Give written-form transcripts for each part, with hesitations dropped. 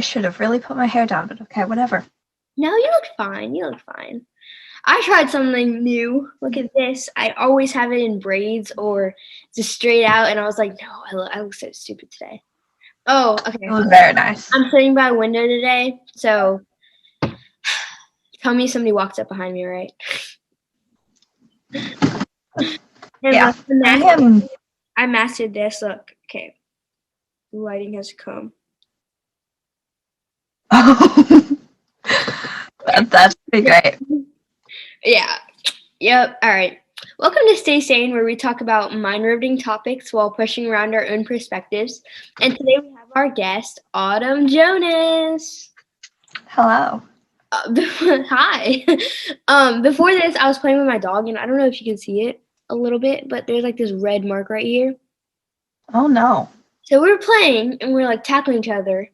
I should have really put my hair down, but okay, whatever. No, you look fine. You look fine. I tried something new. Look at this. I always have it in braids or just straight out, and I was like, no, I look so stupid today. Oh, okay. It was very nice. I'm sitting by a window today, so tell me somebody walks up behind me, right? Yeah. I mastered this. Look, okay. The lighting has come. Oh, that's pretty great. Yeah. Yep. All right. Welcome to Stay Sane, where we talk about mind-riveting topics while pushing around our own perspectives. And today we have our guest, Autumn Jonas. Hello. Hi. Before this, I was playing with my dog, and I don't know if you can see it a little bit, but there's like this red mark right here. Oh no. So we were playing, and we were like tackling each other,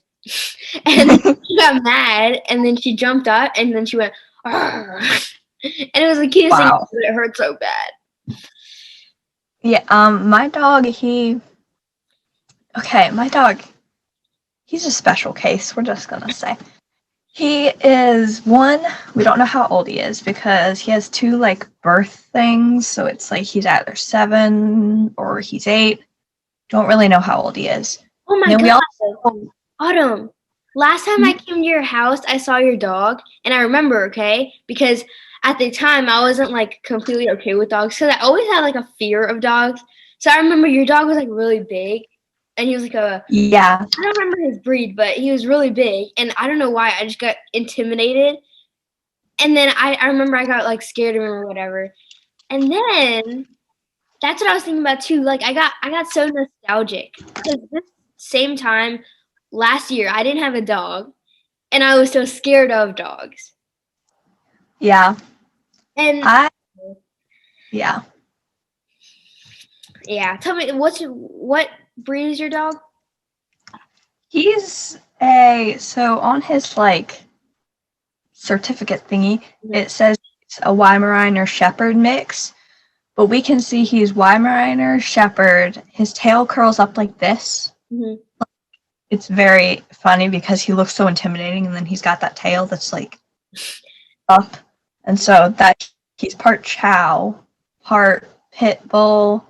and she got mad, and then she jumped up, and then she went, argh. And it was the cutest thing, but it hurt so bad. Yeah, my dog, my dog, he's a special case, we're just gonna say. He is we don't know how old he is because he has two, like, birth things, so it's like he's either 7 or he's 8. Don't really know how old he is. Oh my God. Autumn, last time I came to your house, I saw your dog, and I remember, okay, because at the time, I wasn't, like, completely okay with dogs, because I always had, like, a fear of dogs. So I remember your dog was, like, really big, and he was, like, I don't remember his breed, but he was really big, and I don't know why, I just got intimidated. And then I remember I got, like, scared of him or whatever. And then that's what I was thinking about, too. Like, I got so nostalgic, because this same time last year, I didn't have a dog, and I was so scared of dogs. Yeah. And yeah. Tell me, what breed is your dog? He's so on his, like, certificate thingy, it says it's a Weimaraner Shepherd mix, but we can see he's Weimaraner Shepherd. His tail curls up like this. Mm-hmm. It's very funny because he looks so intimidating, and then he's got that tail that's, like, up. And so that he's part Chow, part Pit Bull,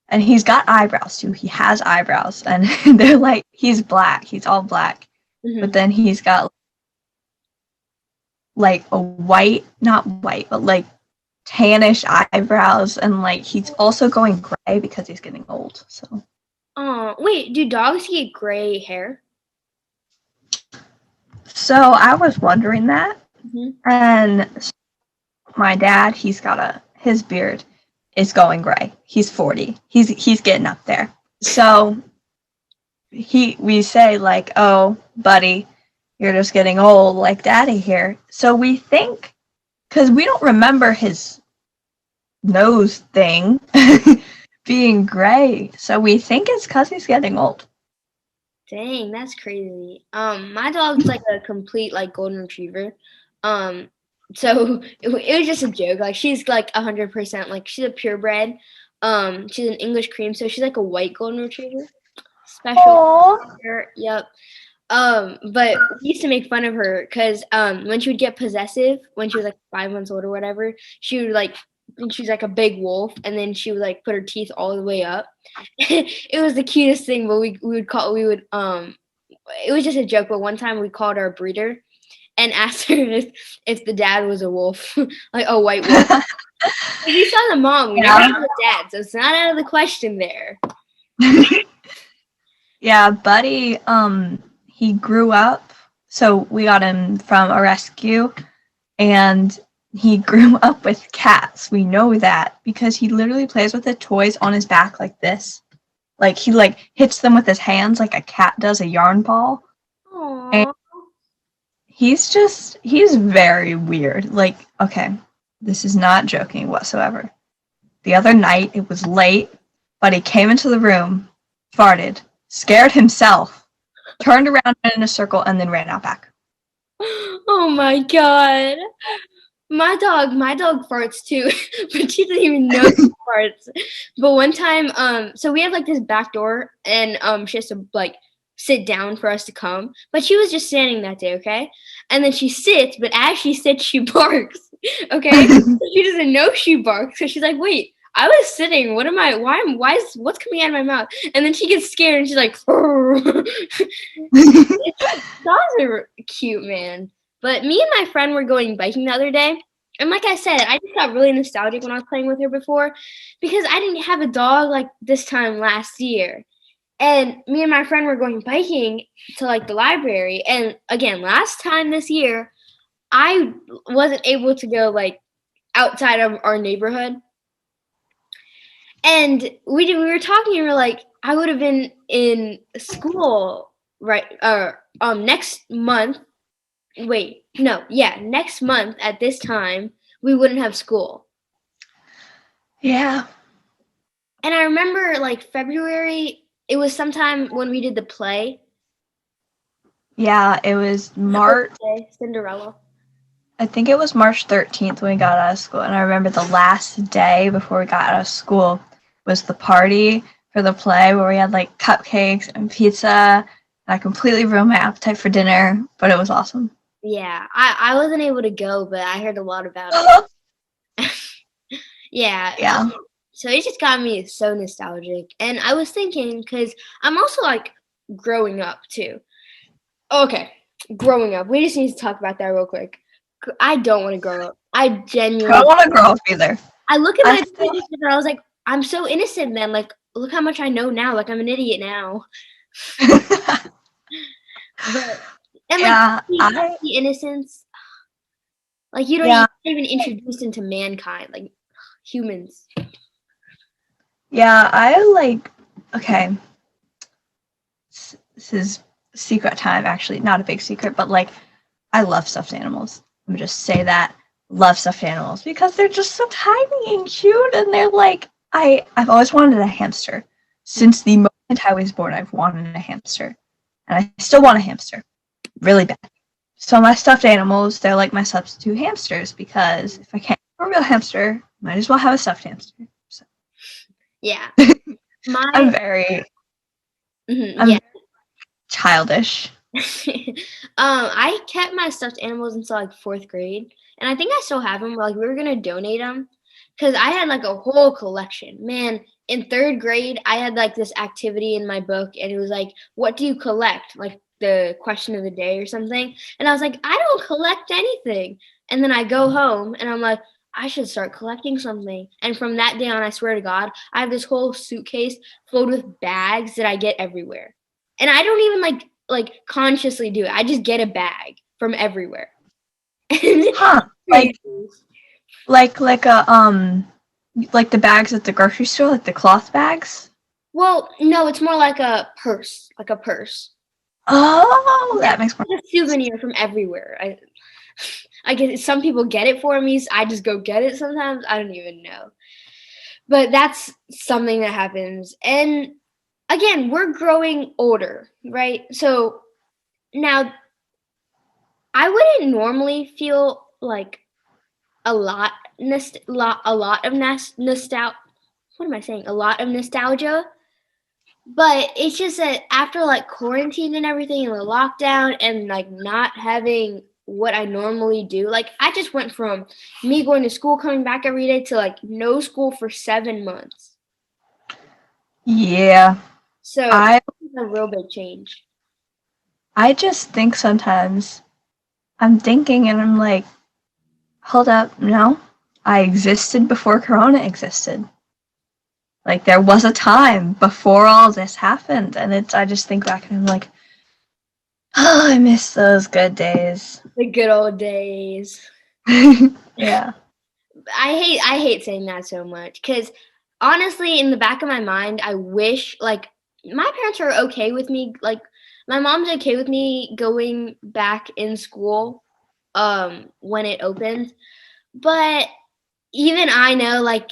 and he's got eyebrows too. He has eyebrows, and they're like, he's black. He's all black. Mm-hmm. But then he's got, like, not white, but, like, tannish eyebrows, and, like, he's also going gray because he's getting old. So. Oh, wait, do dogs get gray hair? So I was wondering that. Mm-hmm. And my dad, his beard is going gray. He's 40. He's getting up there. So we say, like, oh, buddy, you're just getting old like daddy here. So we think, because we don't remember his nose thing being gray. So we think it's because he's getting old. Dang, that's crazy. My dog's like a complete, like, golden retriever. So it was just a joke. Like, she's like 100%, like, she's a purebred. She's an English cream, so she's like a white golden retriever. Special. Yep. But we used to make fun of her because when she would get possessive, when she was like 5 months old or whatever, she would, like, think she's like a big wolf, and then she would, like, put her teeth all the way up. It was the cutest thing, but it was just a joke. But one time we called our breeder and asked her if the dad was a wolf, like a white wolf. We saw the mom, we never saw the dad, so it's not out of the question there. Yeah, Buddy, he grew up, so we got him from a rescue, and he grew up with cats. We know that because he literally plays with the toys on his back like this. Like, he, like, hits them with his hands like a cat does a yarn ball. Aww. And he's very weird. Like, okay, this is not joking whatsoever. The other night, it was late, but he came into the room, farted, scared himself, turned around in a circle, and then ran out back. Oh my God. My dog farts too, but she doesn't even know she farts. But one time, so we have, like, this back door, and she has to, like, sit down for us to come, but she was just standing that day, okay? And then she sits, but as she sits, she barks, okay? She doesn't know she barks, so she's like, wait, I was sitting. What am I? Why is what's coming out of my mouth? And then she gets scared and she's like, dogs are cute, man. But me and my friend were going biking the other day. And like I said, I just got really nostalgic when I was playing with her before because I didn't have a dog like this time last year. And me and my friend were going biking to like the library. And again, last time this year, I wasn't able to go like outside of our neighborhood. And we were talking and we were like, I would have been in school next month. Next month at this time, we wouldn't have school. Yeah. And I remember like February, it was sometime when we did the play. Yeah, it was March. Okay, Cinderella. I think it was March 13th when we got out of school. And I remember the last day before we got out of school was the party for the play where we had like cupcakes and pizza. And I completely ruined my appetite for dinner, but it was awesome. Yeah, I wasn't able to go, but I heard a lot about it. Yeah. Yeah. So it just got me so nostalgic. And I was thinking, because I'm also like growing up too. Okay, growing up. We just need to talk about that real quick. I don't want to grow up. I genuinely don't want to grow up either. I look at my teenagers and I was like, I'm so innocent then. Like, look how much I know now. Like, I'm an idiot now. The innocence. Like, you don't even introduce into mankind, like humans. Yeah, okay. This is secret time, actually. Not a big secret, but like, I love stuffed animals. Let me just say that. Love stuffed animals because they're just so tiny and cute, and they're like, I've always wanted a hamster. Since the moment I was born, I've wanted a hamster. And I still want a hamster. Really bad. So my stuffed animals, they're like my substitute hamsters because if I can't have a real hamster, might as well have a stuffed hamster. So. Yeah. I'm very childish. I kept my stuffed animals until like 4th grade, and I think I still have them. Like, we were gonna donate them because I had like a whole collection. Man, in 3rd grade, I had like this activity in my book, and it was like, "What do you collect?" Like the question of the day or something. And I was like, I don't collect anything. And then I go home, and I'm like, I should start collecting something. And from that day on, I swear to God, I have this whole suitcase filled with bags that I get everywhere, and I don't even like consciously do it. I just get a bag from everywhere. Huh. Like the bags at the grocery store, like the cloth bags? Well, no, it's more like a purse. Oh, that makes more sense. A souvenir from everywhere. I guess some people get it for me, so I just go get it sometimes. I don't even know. But that's something that happens. And again, we're growing older, right? So now I wouldn't normally feel like a lot of nostalgia. What am I saying? A lot of nostalgia. But it's just that after like quarantine and everything and the lockdown and like not having what I normally do, like I just went from me going to school, coming back every day to like no school for 7 months. Yeah. So it's a real big change. I just think sometimes I'm thinking and I'm like, hold up, no, I existed before Corona existed. Like, there was a time before all this happened, and I just think back and I'm like, oh, I miss those good days. The good old days. Yeah. I hate saying that so much, because honestly, in the back of my mind, I wish, like, my parents are okay with me, like, my mom's okay with me going back in school when it opens, but even I know, like,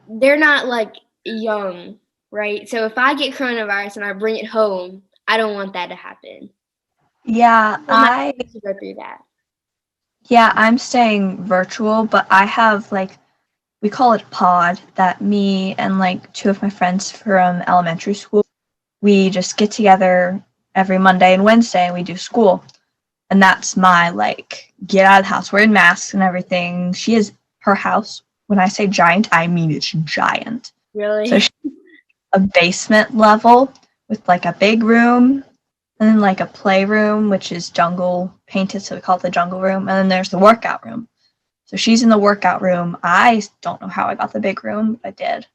they're not like young, right? So if I get coronavirus and I bring it home, I don't want that to happen. Yeah, I go through that. Yeah, I'm staying virtual, but I have like, we call it pod, that me and like 2 of my friends from elementary school we just get together every Monday and Wednesday and we do school. And that's my, like, get out of the house. We're in masks and everything. Her house, when I say giant, I mean it's giant. Really? So she's a basement level with, like, a big room and then, like, a playroom, which is jungle painted, so we call it the jungle room. And then there's the workout room. So she's in the workout room. I don't know how I got the big room, but I did.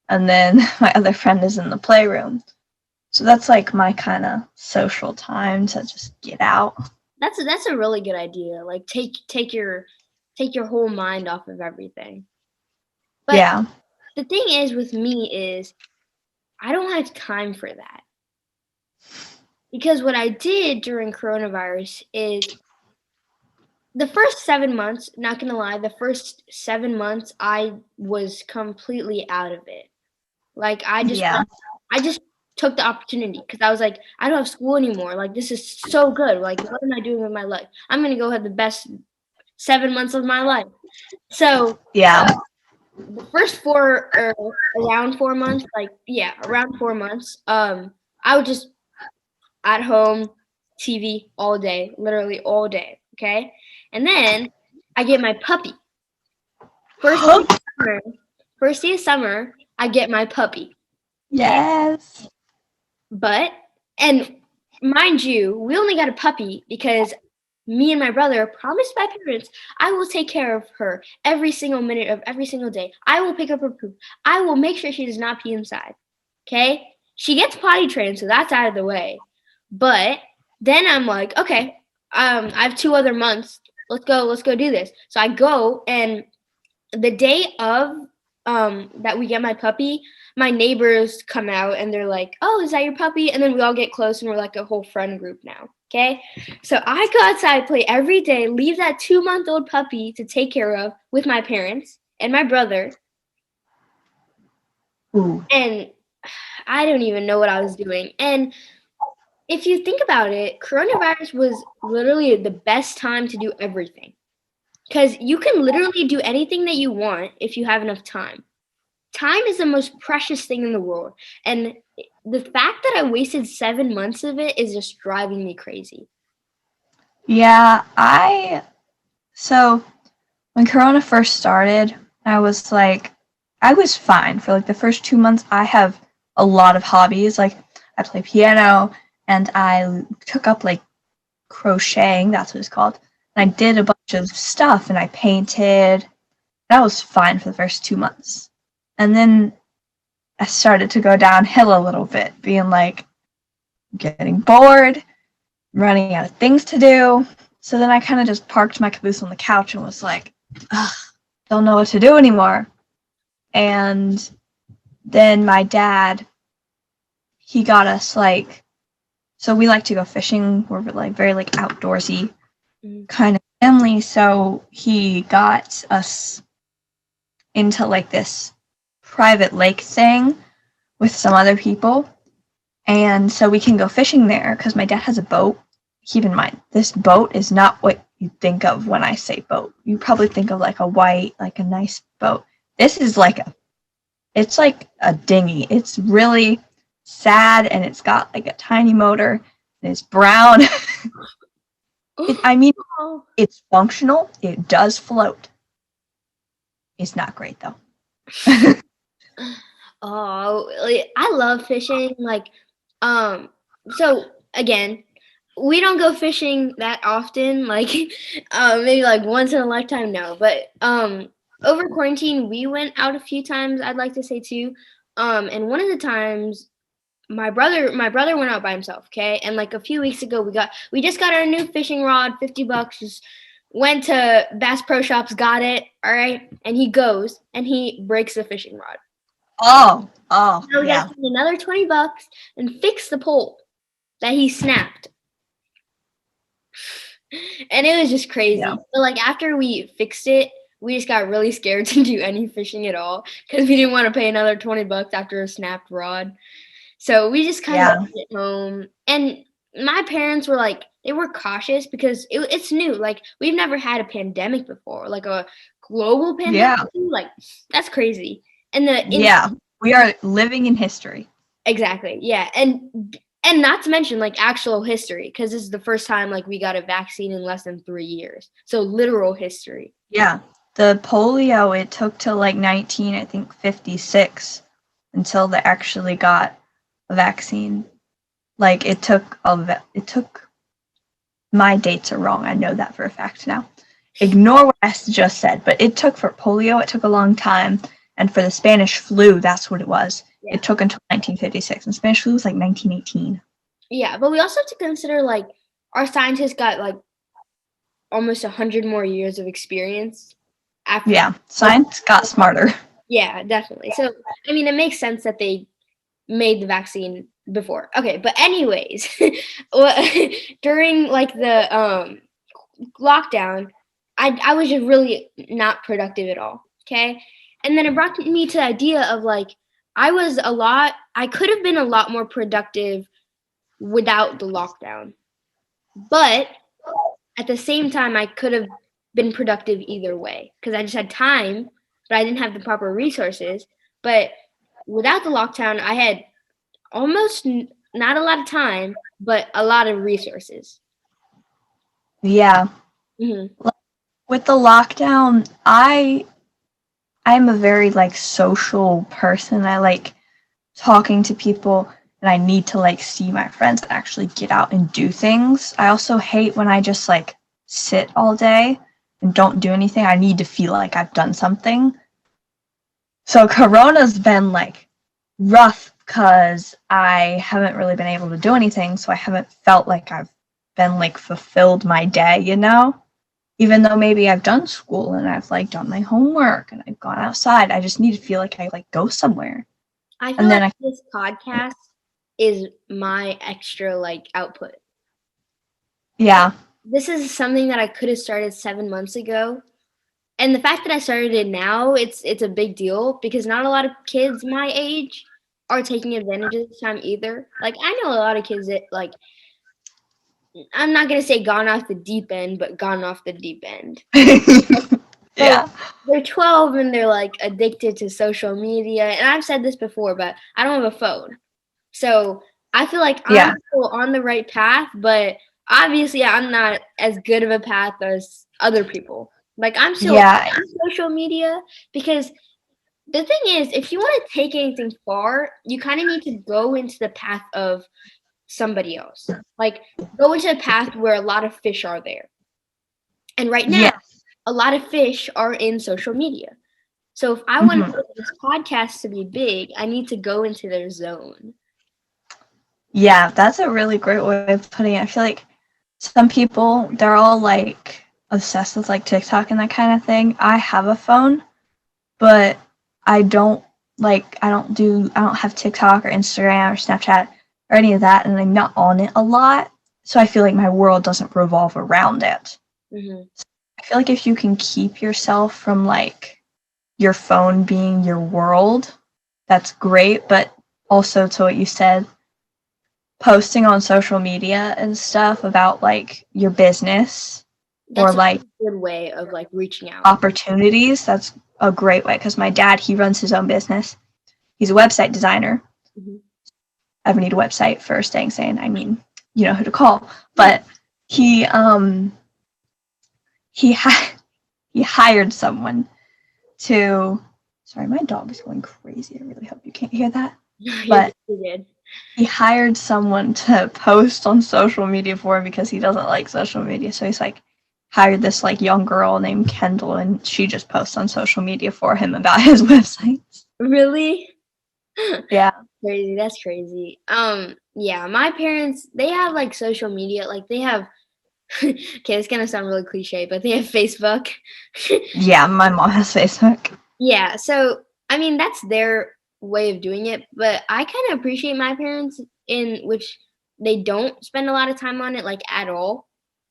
And then my other friend is in the playroom. So that's, like, my kind of social time to just get out. That's a really good idea. Like take your whole mind off of everything. But yeah. The thing is with me is I don't have time for that. Because what I did during coronavirus is the first 7 months, not gonna lie, the first 7 months I was completely out of it. Like I just took the opportunity because I was like, I don't have school anymore. Like this is so good. Like what am I doing with my life? I'm gonna go have the best 7 months of my life. So the first around 4 months, around 4 months, I would just at home, TV all day, literally all day. Okay, and then I get my puppy. First day of summer, I get my puppy. Yes. But, and mind you, we only got a puppy because me and my brother promised my parents, I will take care of her every single minute of every single day. I will pick up her poop. I will make sure she does not pee inside. Okay? She gets potty trained, so that's out of the way. But then I'm like, okay, I have 2 other months. Let's go do this. So I go, and the day of that we get my puppy, my neighbors come out and they're like, oh, is that your puppy? And then we all get close and we're like a whole friend group now. Okay. So I go outside, play every day, leave that 2-month-old puppy to take care of with my parents and my brother. Ooh. And I don't even know what I was doing. And if you think about it, coronavirus was literally the best time to do everything. Because you can literally do anything that you want if you have enough time. Time is the most precious thing in the world. And the fact that I wasted 7 months of it is just driving me crazy. Yeah, so when Corona first started, I was fine for like the first 2 months. I have a lot of hobbies. Like I play piano and I took up like crocheting, that's what it's called. And I did a bunch of stuff and I painted. That was fine for the first 2 months. And then I started to go downhill a little bit, being like getting bored, running out of things to do. So then I kind of just parked my caboose on the couch and was like, ugh, don't know what to do anymore. And then my dad, he got us so we like to go fishing. We're like very like outdoorsy kind of family. So he got us into like this private lake thing with some other people. And so we can go fishing there because my dad has a boat. Keep in mind, this boat is not what you think of when I say boat. You probably think of like a white, like a nice boat. This is it's like a dinghy. It's really sad and it's got like a tiny motor and it's brown. It's functional. It does float. It's not great though. I love fishing. So again, we don't go fishing that often. Maybe like once in a lifetime. No, but over quarantine, we went out a few times. I'd like to say too. And one of the times, my brother went out by himself. Okay, and like a few weeks ago, we just got our new fishing rod, $50. Just went to Bass Pro Shops, got it. All right, and he goes and he breaks the fishing rod. Oh, so we got another $20 and fix the pole that he snapped. And it was just crazy. Yeah. But like after we fixed it, we just got really scared to do any fishing at all because we didn't want to pay another $20 after a snapped rod. So we just kind of went home. And my parents were like, they were cautious because it's new. Like we've never had a pandemic before, like a global pandemic. Yeah. Like that's crazy. And we are living in history. Exactly. Yeah. And not to mention like actual history, because this is the first time like we got a vaccine in less than 3 years. So literal history. Yeah. The polio, it took till like 56 until they actually got a vaccine. Like it took my dates are wrong. I know that for a fact now. Ignore what I just said, but it took for polio, it took a long time. And for the Spanish flu, that's what it was. Yeah. It took until 1956. And Spanish flu was like 1918. Yeah, but we also have to consider like our scientists got like almost 100 more years of experience after. Yeah, science got smarter. Yeah, definitely. So, I mean, it makes sense that they made the vaccine before. Okay, but anyways, during like the lockdown, I was just really not productive at all. Okay, and then it brought me to the idea of like I could have been a lot more productive without the lockdown, but at the same time, I could have been productive either way because I just had time, but I didn't have the proper resources. But without the lockdown, I had almost not a lot of time, but a lot of resources. Yeah. Mm-hmm. With the lockdown, I'm a very like social person. I like talking to people and I need to like see my friends and actually get out and do things. I also hate when I just like sit all day and don't do anything. I need to feel like I've done something. So Corona's been like rough because I haven't really been able to do anything, so I haven't felt like I've been like fulfilled my day, you know? Even though maybe I've done school and I've like done my homework and I've gone outside, I just need to feel like I like go somewhere. I feel And then like this podcast is my extra like output. yeah. This is something that I could have started 7 months ago. And the fact that I started it now, it's a big deal because not a lot of kids my age are taking advantage of this time either. Like I know a lot of kids that like I'm not gonna say gone off the deep end, but gone off the deep end. Yeah. They're 12 and they're like addicted to social media. And I've said this before, but I don't have a phone. So I feel like I'm still on the right path, but obviously I'm not as good of a path as other people. Like I'm still on social media because the thing is, if you want to take anything far, you kind of need to go into the path of somebody else. Like go into a path where a lot of fish are there. And right now, a lot of fish are in social media. So if I want this podcast to be big, I need to go into their zone. Yeah, that's a really great way of putting it. I feel like some people, they're all like obsessed with like TikTok and that kind of thing. I have a phone, but I don't have TikTok or Instagram or Snapchat or any of that, and I'm not on it a lot. So I feel like my world doesn't revolve around it. Mm-hmm. So I feel like if you can keep yourself from like your phone being your world, that's great. But also to what you said, posting on social media and stuff about like your business that's or like a good way of like reaching out. Opportunities, that's a great way because my dad, he runs his own business. He's a website designer. Mm-hmm. I need a website for staying sane. I mean, you know who to call. But he hired someone to. Sorry, my dog is going crazy. I really hope you can't hear that. But he hired someone to post on social media for him because he doesn't like social media. So he's like hired this like young girl named Kendall, and she just posts on social media for him about his websites. Really? Yeah. Crazy. That's crazy. Yeah, my parents, they have like social media, like they have okay, it's gonna sound really cliche, but they have Facebook. Yeah, my mom has Facebook. Yeah, so I mean that's their way of doing it, but I kind of appreciate my parents in which they don't spend a lot of time on it like at all.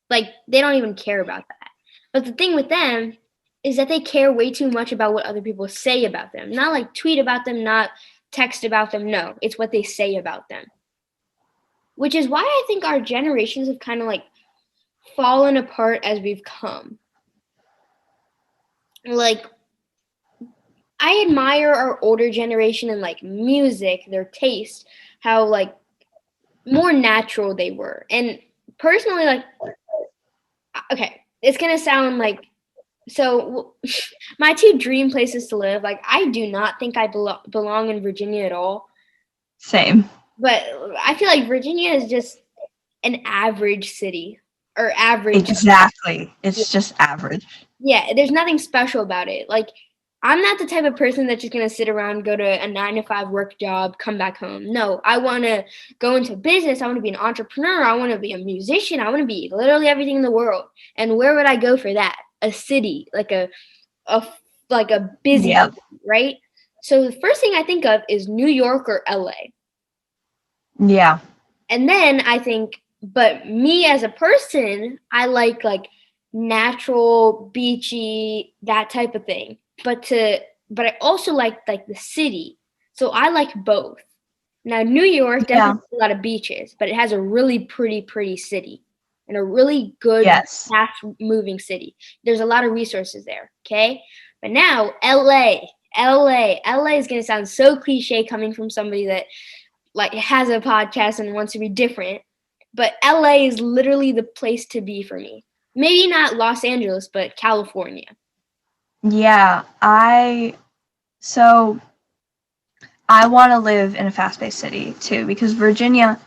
Like they don't even care about that. But the thing with them is that they care way too much about what other people say about them. Not like tweet about them, not text about them. No, it's what they say about them. Which is why I think our generations have kind of like fallen apart as we've come. Like I admire our older generation in like music, their taste, how like more natural they were. And personally, like, okay, it's gonna sound like so. My two dream places to live. Like, I do not think I belong in Virginia at all. Same. But I feel like Virginia is just an average city or average. Exactly. It's just average. Yeah, there's nothing special about it. Like, I'm not the type of person that's just gonna sit around, go to a 9 to 5 work job, come back home. No, I want to go into business. I want to be an entrepreneur. I want to be a musician. I want to be literally everything in the world. And where would I go for that? A city, like a busy Yep. city, right? So the first thing I think of is New York or LA. Yeah. And then I think, but me as a person, I like natural, beachy, that type of thing. But I also like the city. So I like both. Now New York doesn't have a lot of beaches, but it has a really pretty city and a really good Yes. fast moving city. There's a lot of resources there, okay? But now LA is going to sound so cliche coming from somebody that like has a podcast and wants to be different. But LA is literally the place to be for me. Maybe not Los Angeles, but California. Yeah, I want to live in a fast-paced city too, because Virginia,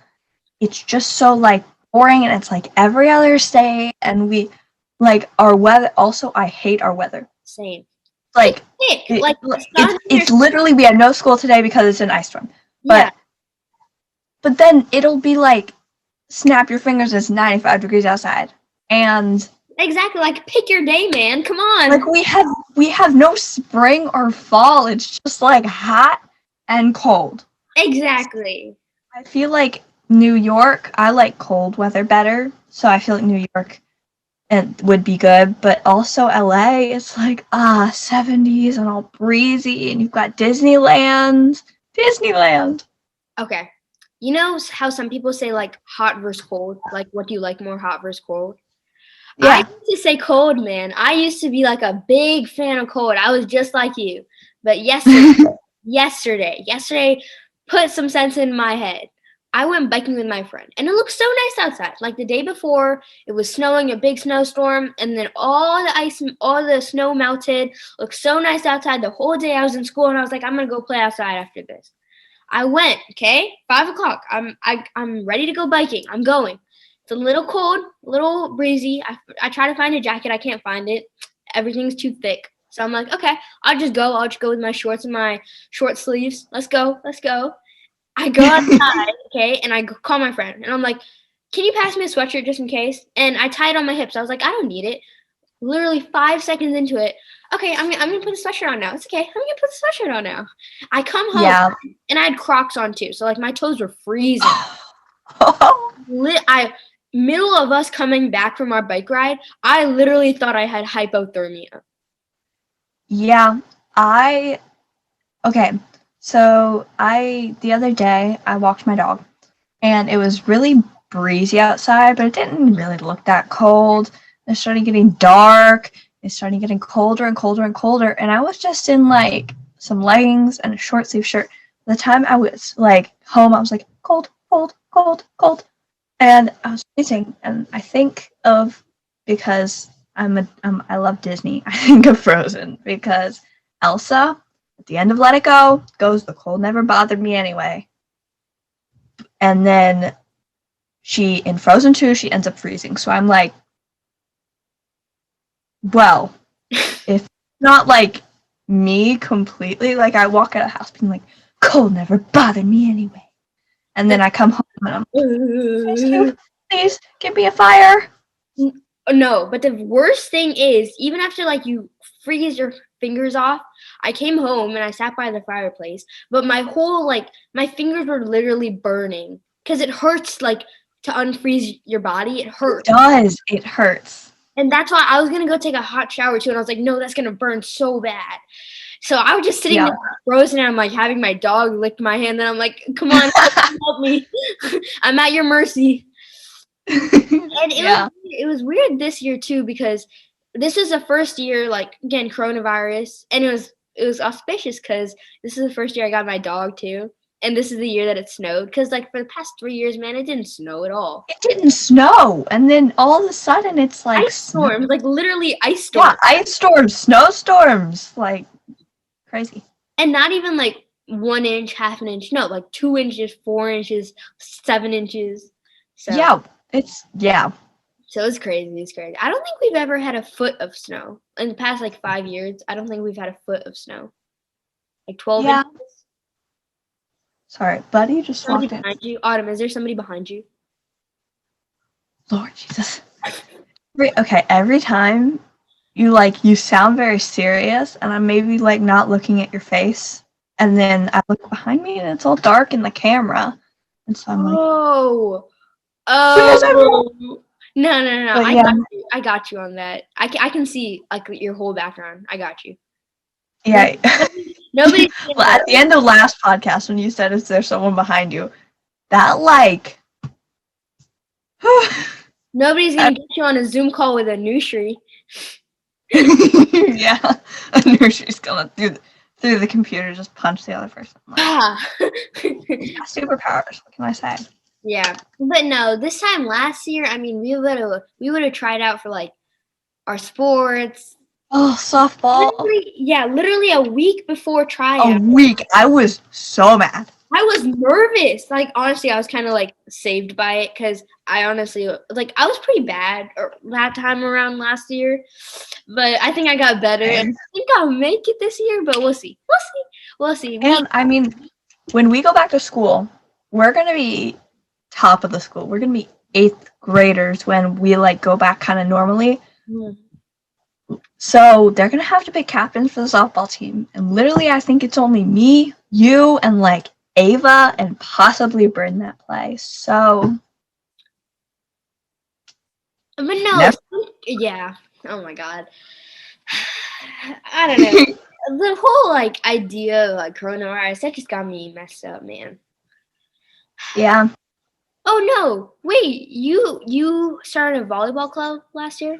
it's just so like boring, and it's like every other state, and we like our weather. Also, I hate our weather. Same. Like it's literally we had no school today because it's an ice storm. Yeah. But then it'll be like, snap your fingers, it's 95 degrees outside, and exactly, like pick your day, man. Come on. Like we have no spring or fall. It's just like hot and cold. Exactly. I feel like New York, I like cold weather better, so I feel like New York would be good, but also LA is like 70s and all breezy, and you've got Disneyland. Okay. You know how some people say like hot versus cold? Like, what do you like more, hot versus cold? Yeah. I used to say cold, man. I used to be like a big fan of cold. I was just like you. But yesterday put some sense in my head. I went biking with my friend, and it looked so nice outside. Like the day before, it was snowing, a big snowstorm, and then all the snow melted. Looked so nice outside. The whole day I was in school, and I was like, I'm gonna go play outside after this. I went, okay, 5 o'clock. I'm ready to go biking. I'm going. It's a little cold, a little breezy. I try to find a jacket. I can't find it. Everything's too thick. So I'm like, okay, I'll just go. I'll just go with my shorts and my short sleeves. Let's go. I go outside, okay, and I call my friend. And I'm like, can you pass me a sweatshirt just in case? And I tie it on my hips. I was like, I don't need it. Literally 5 seconds into it, okay, I'm gonna put a sweatshirt on now. It's okay. I'm gonna put a sweatshirt on now. I come home and I had Crocs on too, so like my toes were freezing. Middle of us coming back from our bike ride, I literally thought I had hypothermia. Yeah, okay. So the other day I walked my dog, and it was really breezy outside, but it didn't really look that cold. It started getting dark. It started getting colder and colder and colder, and I was just in like some leggings and a short sleeve shirt. By the time I was like home, I was like cold, and I was freezing. And I think of, because I love Disney, I think of Frozen, because Elsa at the end of Let It Go goes, the cold never bothered me anyway. And then in Frozen 2, she ends up freezing. So I'm like, well, if not like me completely, like I walk out of the house being like, cold never bothered me anyway. And then I come home and I'm like, please give me a fire. No, but the worst thing is, even after like you freeze your fingers off, I came home and I sat by the fireplace, but my fingers were literally burning because it hurts like to unfreeze your body. It hurts. It hurts. And that's why I was going to go take a hot shower too. And I was like, no, that's going to burn so bad. So I was just sitting there frozen, and I'm like having my dog lick my hand. And I'm like, come on, help me. I'm at your mercy. And it was weird this year too, because this is the first year, like, again, coronavirus. And it was auspicious because this is the first year I got my dog too. and this is the year that it snowed. Because like for the past 3 years, man, it didn't snow at all. It didn't snow, and then all of a sudden it's like Ice storms, like literally ice Yeah, storms. ice storms, snowstorms, like crazy. And not even like 1 inch, half an inch. No, like 2 inches, 4 inches, 7 inches. So Yeah, So it's crazy. It's crazy. I don't think we've ever had a foot of snow in the past like 5 years. I don't think we've had a foot of snow. Like 12 yeah. inches. Sorry, buddy just Somebody walked in. behind you. Autumn, is there somebody behind you? Lord Jesus. Okay, every time you sound very serious, and I'm maybe like not looking at your face, and then I look behind me and it's all dark in the camera, and so I'm like, Oh. Because Oh. No. But I yeah. got you. I got you on that. I can see like your whole background. I got you. Yeah. Nobody's Well, at the end of last podcast, when you said, "Is there someone behind you?" That like. Nobody's gonna get you on a Zoom call with a nursery. Yeah, a nursery's going through the computer, just punch the other person. Like, superpowers. What can I say? Yeah, but no, this time last year, I mean, we would have tried out for like our sports. Oh, softball. Literally a week before tryout. A week. I was so mad. I was nervous. Like, honestly, I was kind of like saved by it because I honestly, like, I was pretty bad that time around last year, but I think I got better. And I think I'll make it this year, but we'll see. We'll see. And I mean, when we go back to school, we're going to be top of the school. We're going to be 8th graders when we like go back kind of normally. So they're going to have to pick captains for the softball team. And literally, I think it's only me, you, and like Ava and possibly Bryn that play. So. But no, yeah. Oh my God. I don't know. The whole like idea of like coronavirus, that just got me messed up, man. Yeah. Oh no! Wait, you started a volleyball club last year?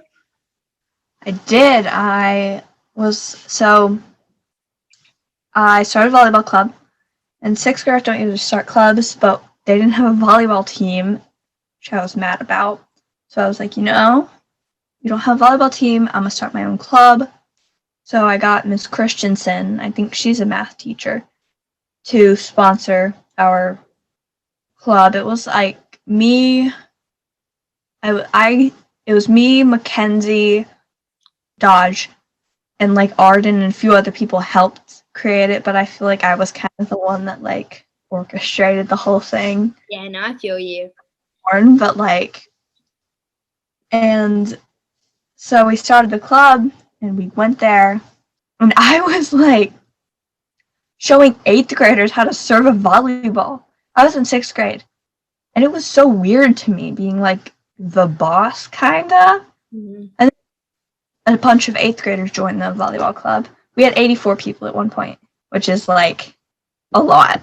I did. I started a volleyball club. And 6th graders don't usually start clubs, but they didn't have a volleyball team, which I was mad about. So I was like, you don't have a volleyball team, I'm going to start my own club. So I got Miss Christensen, I think she's a math teacher, to sponsor our club. It was like me, it was me, Mackenzie, Dodge, and like Arden and a few other people helped create it, but I feel like I was kind of the one that like orchestrated the whole thing. Yeah, no, I feel you. But like, and so we started the club and we went there, and I was like showing 8th graders how to serve a volleyball. I was in 6th grade, and it was so weird to me being like the boss kinda. And a bunch of 8th graders joined the volleyball club. We had 84 people at one point, which is like a lot.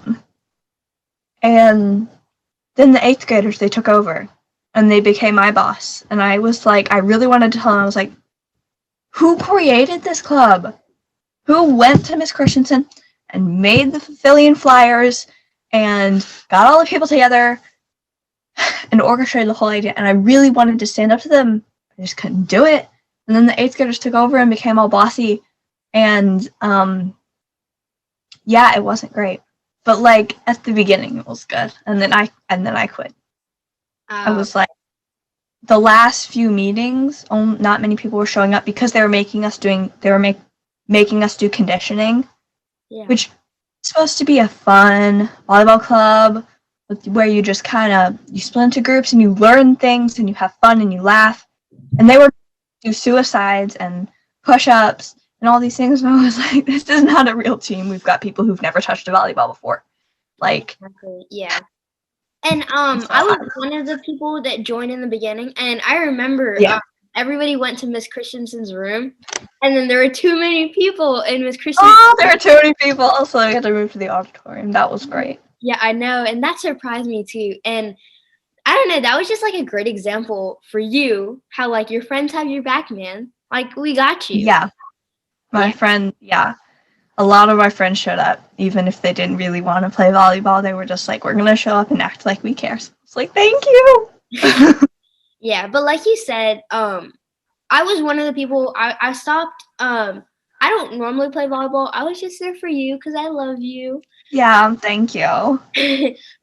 And then the 8th graders, they took over and they became my boss. And I was like, I really wanted to tell them, I was like, who created this club? Who went to Miss Christensen and made the pavilion flyers and got all the people together and orchestrated the whole idea? And I really wanted to stand up to them. I just couldn't do it. And then the 8th graders took over and became all bossy. And it wasn't great. But like at the beginning it was good. And then I quit. I was like, the last few meetings, not many people were showing up because they were making us do conditioning. Yeah. Which is supposed to be a fun volleyball club where you just you split into groups and you learn things and you have fun and you laugh. And they were do suicides and push-ups and all these things, and I was like, this is not a real team. We've got people who've never touched a volleyball before. Like, yeah. And I was one of the people that joined in the beginning, and I remember everybody went to Miss Christensen's room, and then there were too many people in Miss Christensen's room. Oh, there were too many people, so we had to move to the auditorium. That was great. Yeah, I know, and that surprised me too. And I don't know, that was just like a great example for you, how like your friends have your back, man. Like, we got you. Yeah. My friend, yeah. a lot of my friends showed up, even if they didn't really want to play volleyball. They were just like, we're going to show up and act like we care. So it's like, thank you. Yeah, but like you said, I was one of the people. I stopped. I don't normally play volleyball. I was just there for you because I love you. Yeah, thank you.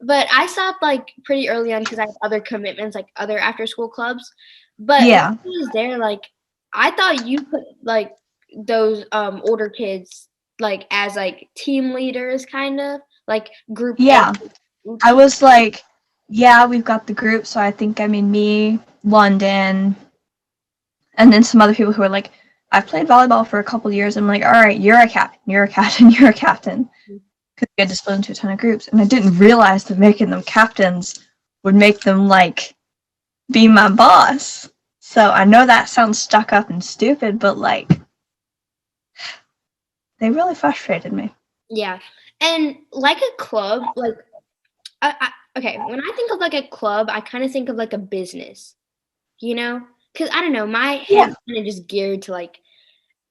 But I stopped like pretty early on because I had other commitments, like other after school clubs. But when Yeah. I was there, like I thought you put like those older kids like as like team leaders, kind of like group A. Yeah. I was like, yeah, we've got the group. So I think, I mean, me, London, and then some other people who are like, I've played volleyball for a couple years. I'm like, all right, you're a captain, you're a captain, you're a captain. Because we had to split into a ton of groups. And I didn't realize that making them captains would make them, like, be my boss. So I know that sounds stuck up and stupid, but, like, they really frustrated me. Yeah, and like a club, like okay, when I think of like a club, I kind of think of like a business, you know, because I don't know, my Yeah. head's kind of just geared to like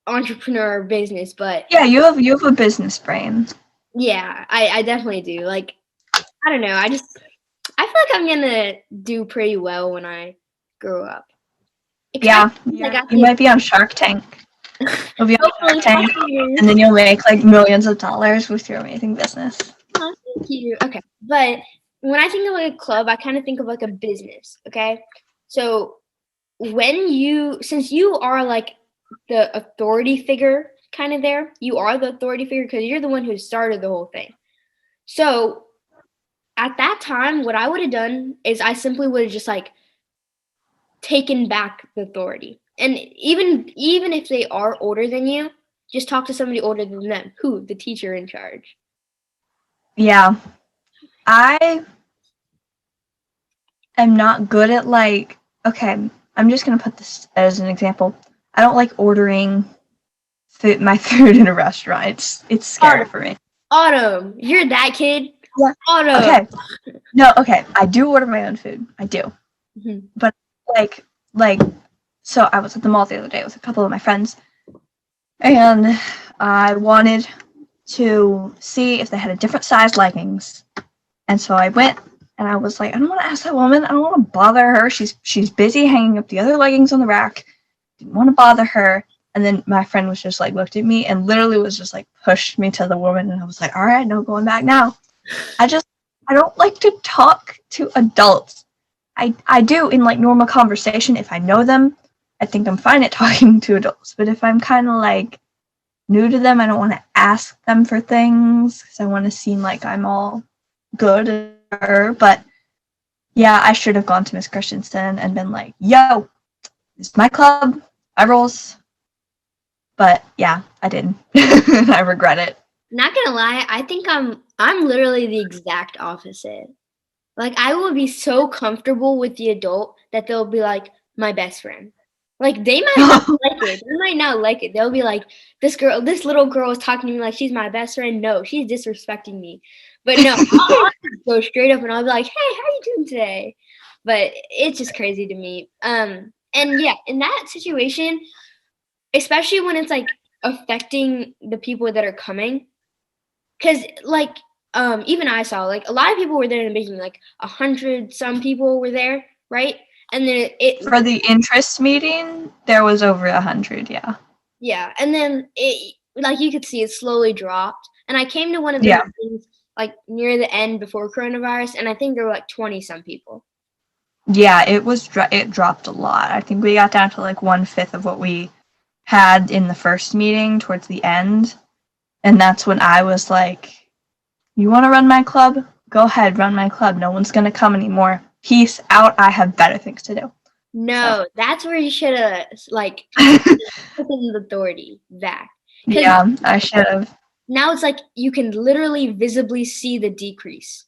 entrepreneur business, but Yeah, you have a business brain. yeah, I definitely do. Like, I don't know, I feel like I'm gonna do pretty well when I grow up. Yeah, I got you might be on Shark Tank. You'll be on hopefully Shark Tank, 5 years. and then you'll make like millions of dollars with your amazing business. Oh, thank you. Okay, but when I think of like a club, I kind of think of like a business. Okay, so since you are like the authority figure kind of there, you are the authority figure because you're the one who started the whole thing. So at that time, what I would have done is I simply would have just like taken back the authority. And even if they are older than you, just talk to somebody older than them. Who? The teacher in charge. Yeah, I am not good at like, okay, I'm just gonna put this as an example. I don't like ordering my food in a restaurant. It's scary for me. Autumn, you're that kid. Yeah. Autumn. Okay. No, okay. I do order my own food. I do. Mhm. But like so I was at the mall the other day with a couple of my friends, and I wanted to see if they had a different size leggings. And so I went and I was like, I don't want to ask that woman. I don't want to bother her. She's busy hanging up the other leggings on the rack. Didn't want to bother her. And then my friend was just like looked at me and literally was just like pushed me to the woman, and I was like, all right, no going back now. I don't like to talk to adults. I do in like normal conversation if I know them. I think I'm fine at talking to adults. But if I'm kind of like new to them, I don't want to ask them for things because I want to seem like I'm all good. But yeah, I should have gone to Miss Christensen and been like, yo, this is my club. I rules. But yeah, I didn't. I regret it. Not gonna lie, I think I'm literally the exact opposite. Like I will be so comfortable with the adult that they'll be like my best friend. Like they might not like it. They might not like it. They'll be like, this little girl is talking to me like she's my best friend. No, she's disrespecting me. But no, I'll just go straight up and I'll be like, hey, how you doing today? But it's just crazy to me. And yeah, in that situation, especially when it's like affecting the people that are coming, because like even I saw like a lot of people were there in the beginning, like 100 some people were there, right? And then it For the interest meeting, there was over 100, yeah. yeah, and then it like you could see it slowly dropped. And I came to one of the Yeah. meetings like near the end before coronavirus, and I think there were like 20 some people. Yeah, it dropped a lot. I think we got down to like 1/5 of what we had in the first meeting towards the end. And that's when I was like, you want to run my club? Go ahead, run my club. No one's going to come anymore. Peace out. I have better things to do. No, that's where you should have like taken the authority back. Yeah, I should have. Now it's like you can literally visibly see the decrease.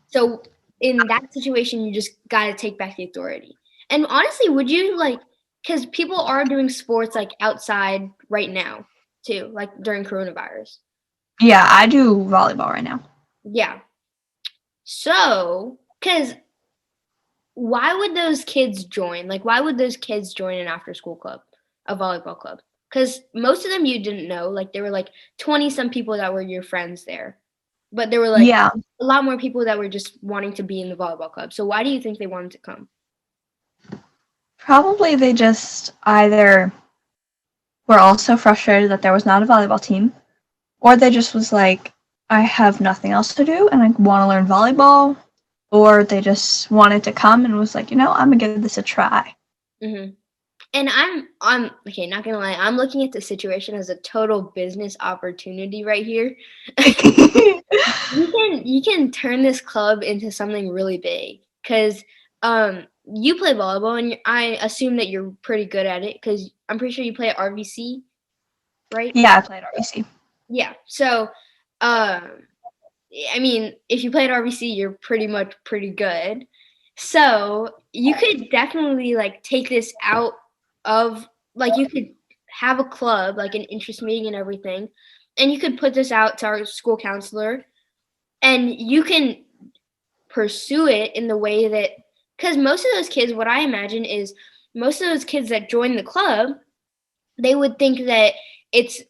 So in that situation, you just got to take back the authority. And honestly, would you like, because people are doing sports like outside right now too, like during coronavirus. Yeah, I do volleyball right now. Yeah. So, because why would those kids join? Like, why would those kids join an after school club, a volleyball club? Because most of them you didn't know. Like, there were like 20 some people that were your friends there, but there were like Yeah, a lot more people that were just wanting to be in the volleyball club. So why do you think they wanted to come? probably they just either were also frustrated that there was not a volleyball team, or they just was like, I have nothing else to do and I want to learn volleyball, or they just wanted to come and was like, I'm gonna give this a try. Hmm. And I'm okay. Not gonna lie, I'm looking at the situation as a total business opportunity right here. You can turn this club into something really big because you play volleyball and I assume that you're pretty good at it because I'm pretty sure you play at RVC, right? Yeah, I played RBC. Yeah. So, I mean, if you play at RVC, you're pretty much pretty good. So you could definitely like take this out of like you could have a club, like an interest meeting and everything, and you could put this out to our school counselor, and you can pursue it in the way that because most of those kids, what I imagine is most of those kids that join the club, they would think that it's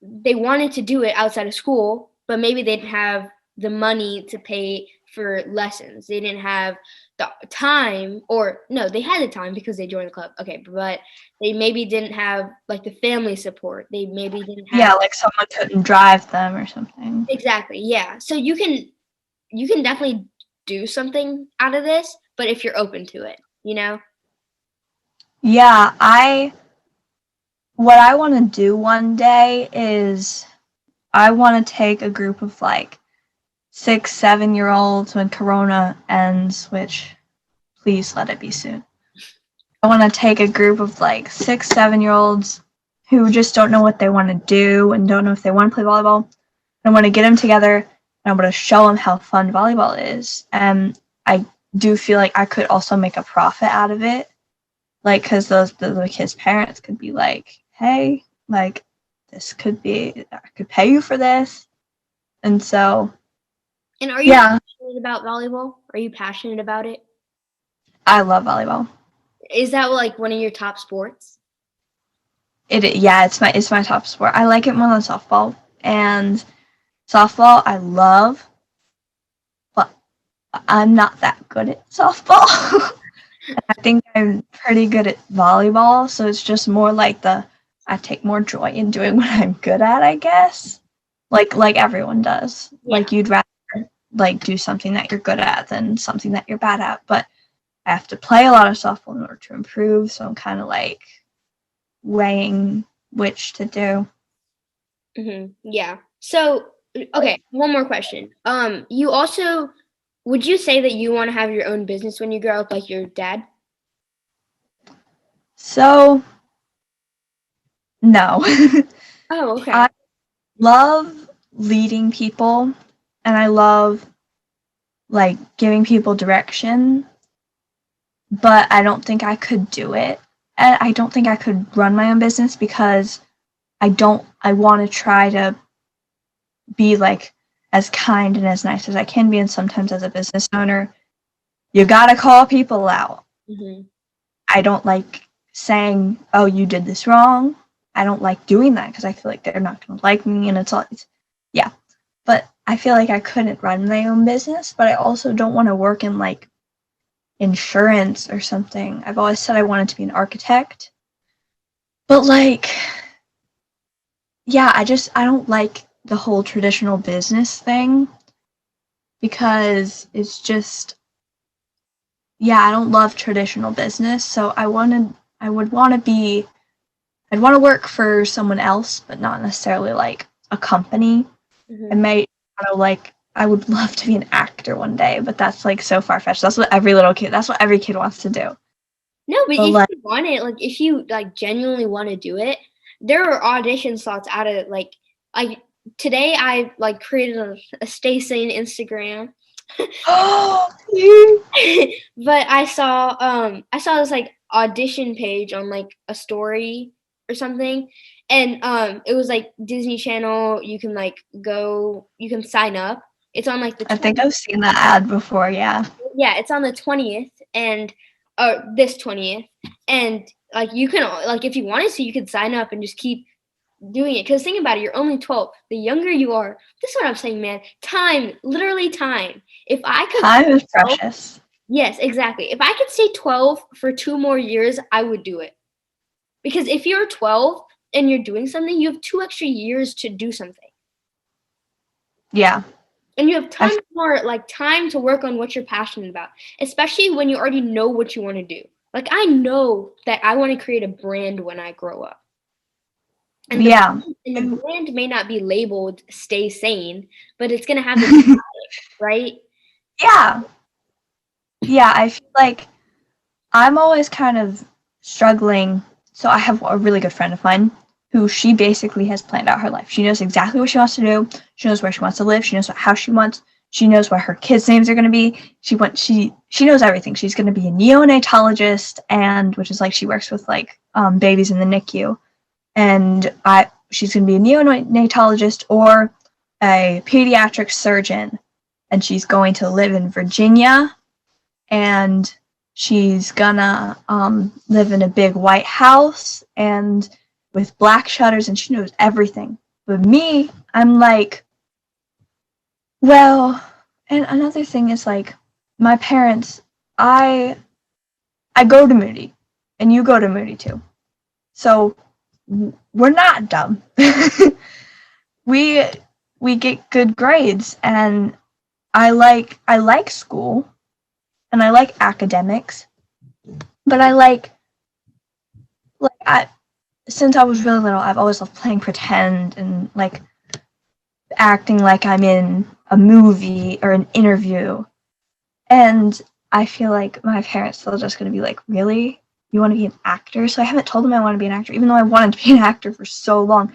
they wanted to do it outside of school, but maybe they didn't have the money to pay for lessons. They didn't have the time, or no, they had the time because they joined the club. Okay, but they maybe didn't have like the family support. They maybe didn't have Yeah, like someone couldn't drive them or something. exactly. Yeah. So you can definitely do something out of this, but if you're open to it, you know? Yeah, what I want to do one day is I want to take a group of like 6, 7 year olds when Corona ends, which please let it be soon. I want to take a group of like 6, 7 year olds who just don't know what they want to do and don't know if they want to play volleyball. I want to get them together and I want to show them how fun volleyball is. And I do feel like I could also make a profit out of it. Like, because the kids' parents could be like, hey, like, this could be, I could pay you for this. And so, And are you yeah, passionate about volleyball? Are you passionate about it? I love volleyball. Is that like one of your top sports? Yeah, it's my top sport. I like it more than softball. And softball I love, but I'm not that good at softball. I think I'm pretty good at volleyball, so it's just more like I take more joy in doing what I'm good at, I guess. Like everyone does. Yeah. Like you'd rather like do something that you're good at than something that you're bad at. But I have to play a lot of softball in order to improve, so I'm kind of like weighing which to do. Yeah. So, okay, one more question. You also would you say that you want to have your own business when you grow up, like your dad? So no. Oh, okay. I love leading people and I love like giving people direction, but I don't think I could do it. And I don't think I could run my own business because I want to try to be like as kind and as nice as I can be. And sometimes as a business owner, you gotta call people out. Hmm. I don't like saying, oh, you did this wrong. I don't like doing that because I feel like they're not going to like me. And yeah. But I feel like I couldn't run my own business, but I also don't want to work in like insurance or something. I've always said I wanted to be an architect. But like, yeah, I don't like the whole traditional business thing because it's just, yeah, I don't love traditional business. So I'd want to work for someone else, but not necessarily like a company. I Hmm. may, I would love to be an actor one day, but that's like so far fetched. That's what every kid wants to do. No, but But if like, you want it, like if you like genuinely want to do it, there are audition slots out of it. Like today, I like created a Stay Sane Instagram. oh, But I saw this like audition page on like a story or something, and it was like Disney Channel. You can like go, you can sign up. It's on like the I think 20th. I've seen that ad before. Yeah. Yeah, it's on the 20th and this 20th, And like you can like if you wanted to, you could sign up and just keep doing it. Because think about it, you're only 12. The younger you are, this is what I'm saying, man. Time, literally time. If I could Time is 12, precious. yes, exactly. If I could stay 12 for 2 more years, I would do it. Because if you're 12 and you're doing something, you have 2 extra years to do something. Yeah. And you have tons more like time to work on what you're passionate about, especially when you already know what you want to do. Like I know that I want to create a brand when I grow up. And the brand may not be labeled "Stay Sane," but it's gonna have the right. Yeah. Yeah, I feel like I'm always kind of struggling. So I have a really good friend of mine who she basically has planned out her life. She knows exactly what she wants to do. She knows where she wants to live. She knows what house she wants. She knows what her kids' names are going to be. She knows everything. She's going to be a neonatologist, and which is like she works with like babies in the NICU, and she's going to be a neonatologist or a pediatric surgeon, and she's going to live in Virginia, and she's gonna live in a big white house and with black shutters, and she knows everything. But me, I'm like, well, and another thing is like my parents, I go to Moody, and you go to Moody too. So we're not dumb. we get good grades, and I like school, and I like academics, but since I was really little, I've always loved playing pretend and like acting like I'm in a movie or an interview. And I feel like my parents still just going to be like, really? You want to be an actor? So I haven't told them I want to be an actor, even though I wanted to be an actor for so long.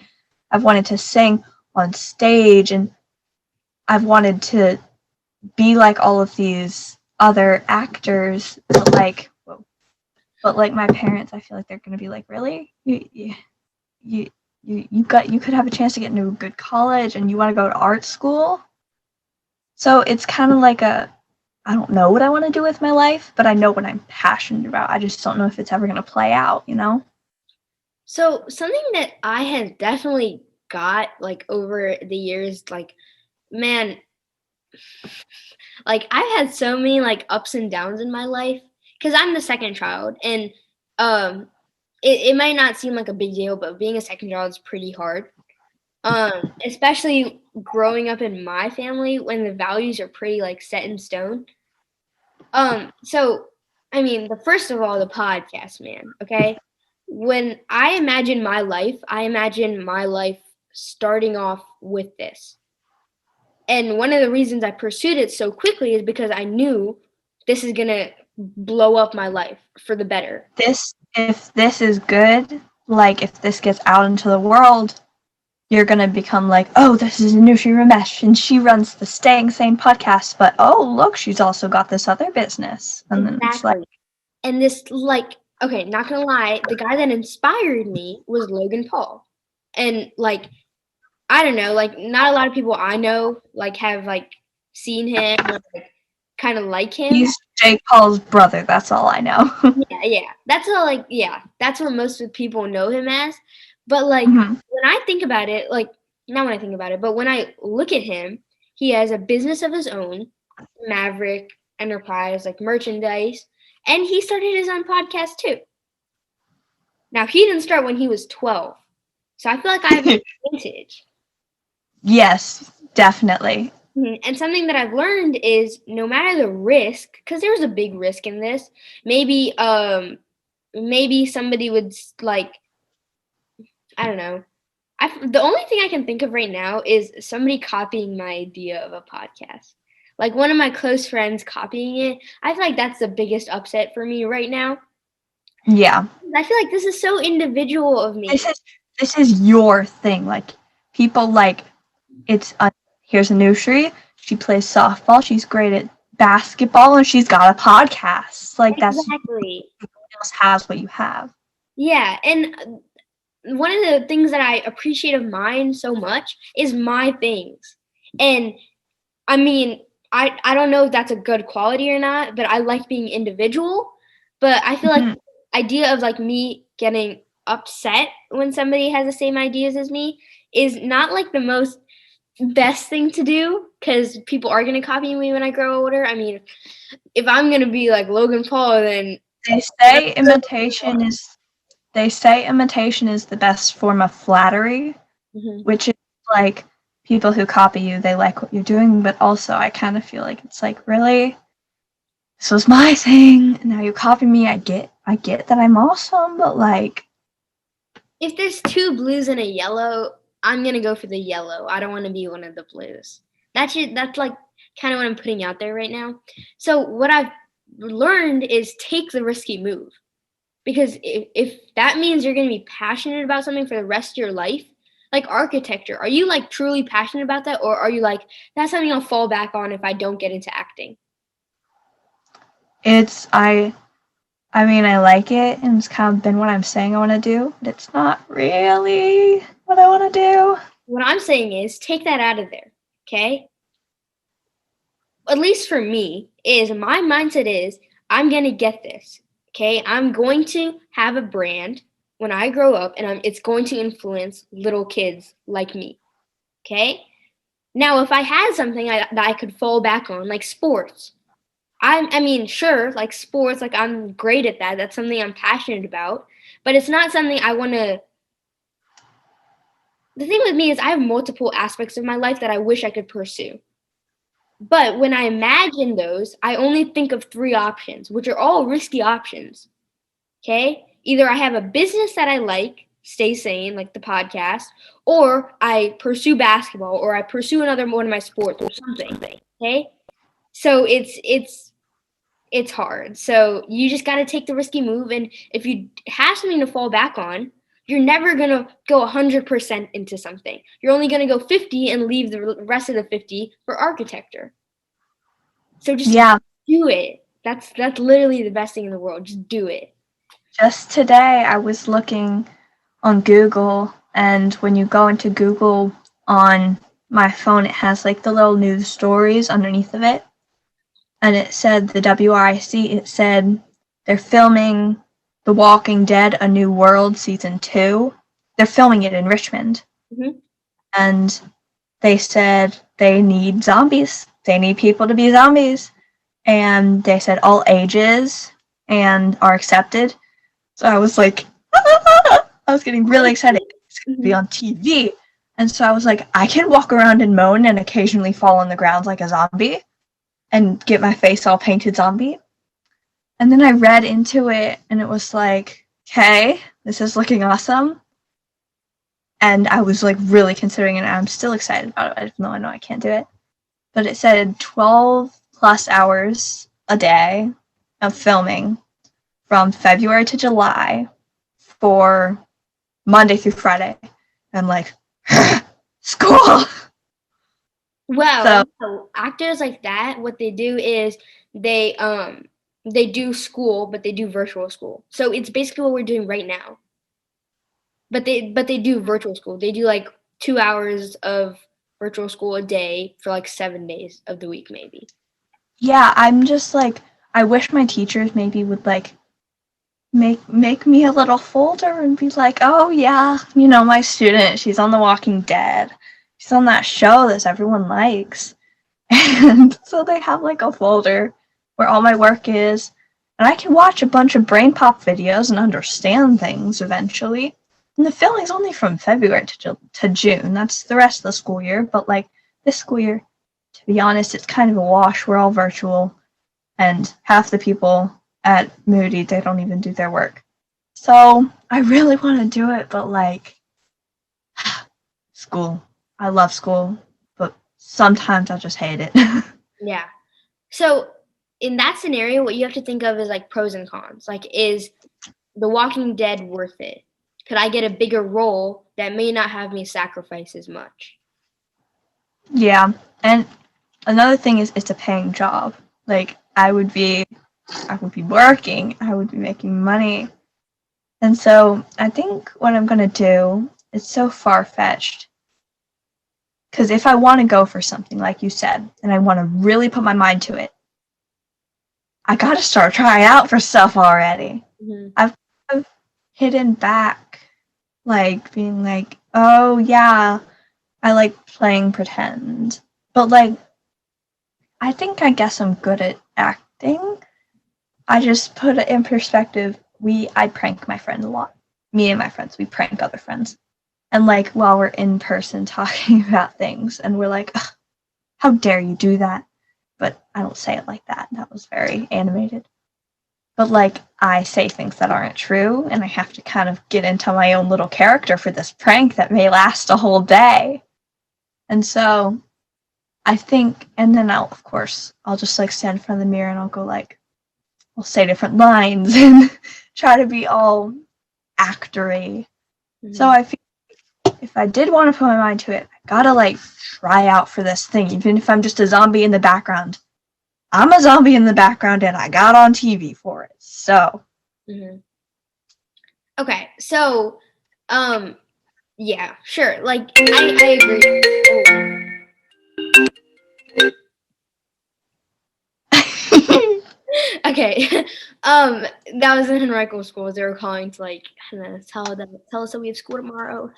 I've wanted to sing on stage, and I've wanted to be like all of these other actors, but like my parents, I feel like they're gonna be like, really, you could have a chance to get into a good college, and you want to go to art school. So it's kind of like I don't know what I want to do with my life, but I know what I'm passionate about. I just don't know if it's ever gonna play out, you know? So something that I have definitely got like over the years, like man, like I've had so many like ups and downs in my life because I'm the second child, and um, it might not seem like a big deal, but being a second child is pretty hard. Especially growing up in my family when the values are pretty like set in stone. So I mean, the first of all, the podcast, man. Okay, when I imagine my life starting off with this. And one of the reasons I pursued it so quickly is because I knew this is going to blow up my life for the better. If this is good, like if this gets out into the world, you're going to become like, oh, this is Anushri Ramesh, and she runs the Staying Sane podcast, but oh, look, she's also got this other business. And exactly. then it's like, and this, like, okay, not going to lie, the guy that inspired me was Logan Paul. And, like, I don't know, like, not a lot of people I know, like, have, like, seen him or, like, kind of like him. He's Jake Paul's brother, that's all I know. Yeah. That's all, like, yeah, that's what most people know him as. But, like, when I think about it, like, not when I think about it, but when I look at him, he has a business of his own, Maverick Enterprise, like merchandise, and he started his own podcast too. Now, he didn't start when he was 12, so I feel like I have an advantage. Yes, definitely. And something that I've learned is no matter the risk, because there was a big risk in this, maybe somebody would like, I don't know. The only thing I can think of right now is somebody copying my idea of a podcast. Like one of my close friends copying it. I feel like that's the biggest upset for me right now. Yeah. I feel like this is so individual of me. This is your thing. Like people like here's Anushri. She plays softball. She's great at basketball, and she's got a podcast. Like exactly. No one else has what you have. Yeah, and one of the things that I appreciate of mine so much is my things. And I mean, I don't know if that's a good quality or not, but I like being individual. But I feel like idea of like me getting upset when somebody has the same ideas as me is not like the most best thing to do because people are going to copy me when I grow older. I mean, if I'm going to be like Logan Paul, then They say imitation is the best form of flattery, which is like people who copy you, they like what you're doing, but also I kind of feel like it's like, really? This was my thing, and now you copy me. I get that I'm awesome, but like, if there's two blues and a yellow, I'm gonna go for the yellow. I don't want to be one of the blues. That's like kind of what I'm putting out there right now. So what I've learned is take the risky move, because if that means you're gonna be passionate about something for the rest of your life, like architecture, are you like truly passionate about that, or are you like that's something I'll fall back on if I don't get into acting? I mean, I like it, and it's kind of been what I'm saying I want to do, but it's not really what I want to do. What I'm saying is take that out of there, okay? At least for me, is my mindset is I'm gonna get this, okay? I'm going to have a brand when I grow up, and it's going to influence little kids like me, okay? Now, if I had something that I could fall back on, like sports, I mean, sure, like sports, like I'm great at that. That's something I'm passionate about, but it's not something I want to. The thing with me is I have multiple aspects of my life that I wish I could pursue. But when I imagine those, I only think of three options, which are all risky options. Okay? Either I have a business that I like, stay sane, like the podcast, or I pursue basketball, or I pursue another one of my sports or something. Okay? So it's hard. So you just got to take the risky move. And if you have something to fall back on, you're never going to go 100% into something. You're only going to go 50 and leave the rest of the 50 for architecture. So just do it. That's literally the best thing in the world. Just do it. Just today, I was looking on Google, and when you go into Google on my phone, it has like the little news stories underneath of it. And it said the WRIC, it said they're filming The Walking Dead: A New World Season 2. They're filming it in Richmond. Mm-hmm. And they said they need zombies. They need people to be zombies. And they said all ages and are accepted. So I was like, I was getting really excited. It's going to be on TV. And so I was like, I can walk around and moan and occasionally fall on the ground like a zombie and get my face all painted zombie. And then I read into it, and it was like, okay, this is looking awesome. And I was like really considering it, and I'm still excited about it, even though I know I can't do it. But it said 12 plus hours a day of filming from February to July for Monday through Friday. I'm like, school! Well, so actors like that, what they do is they do school, but they do virtual school. So it's basically what we're doing right now. But they do virtual school. They do like 2 hours of virtual school a day for like 7 days of the week, maybe. Yeah, I'm just like, I wish my teachers maybe would like make me a little folder and be like, oh yeah, you know, my student, she's on The Walking Dead. She's on that show that everyone likes. And so they have like a folder where all my work is, and I can watch a bunch of brain pop videos and understand things eventually. And the filming's only from February to June. That's the rest of the school year. But like this school year, to be honest, it's kind of a wash. We're all virtual, and half the people at Moody, they don't even do their work. So I really want to do it, but like school. I love school, but sometimes I just hate it. Yeah. So in that scenario, what you have to think of is like pros and cons. Like, is The Walking Dead worth it? Could I get a bigger role that may not have me sacrifice as much? Yeah. And another thing is it's a paying job. Like I would be working, I would be making money. And so I think what I'm going to do is so far-fetched. Because if I want to go for something, like you said, and I want to really put my mind to it, I got to start trying out for stuff already. Mm-hmm. I've hidden back, like being like, oh yeah, I like playing pretend. But like, I think I guess I'm good at acting. I just put it in perspective. I prank my friend a lot. Me and my friends, we prank other friends. And like while we're in person talking about things, and we're like, how dare you do that? But I don't say it like that. That was very animated. But like I say things that aren't true, and I have to kind of get into my own little character for this prank that may last a whole day. And so I think, and then I'll just like stand in front of the mirror and I'll go like, I'll say different lines and try to be all actory. Mm-hmm. So I feel if I did want to put my mind to it, I gotta like try out for this thing, even if I'm just a zombie in the background. I'm a zombie in the background and I got on TV for it. So. Mm-hmm. Okay, so, yeah, sure. Like, I agree. Okay, that was in Henrico school. They were calling to like tell us that we have school tomorrow.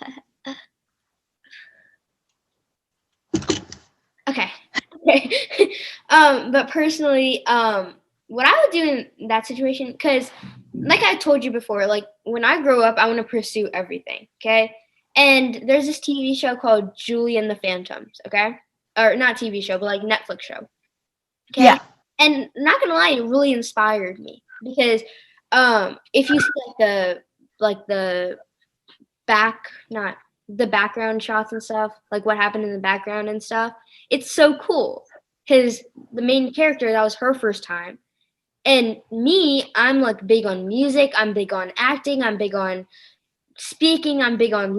Okay. But personally, what I would do in that situation, because like I told you before, like when I grow up, I want to pursue everything. Okay. And there's this TV show called Julie and the Phantoms. Okay. Or not TV show, but like Netflix show. Okay. Yeah. And not gonna lie, it really inspired me because if you see like the background shots and stuff, like what happened in the background and stuff, it's so cool because the main character, that was her first time. And me, I'm like big on music, I'm big on acting, I'm big on speaking, I'm big on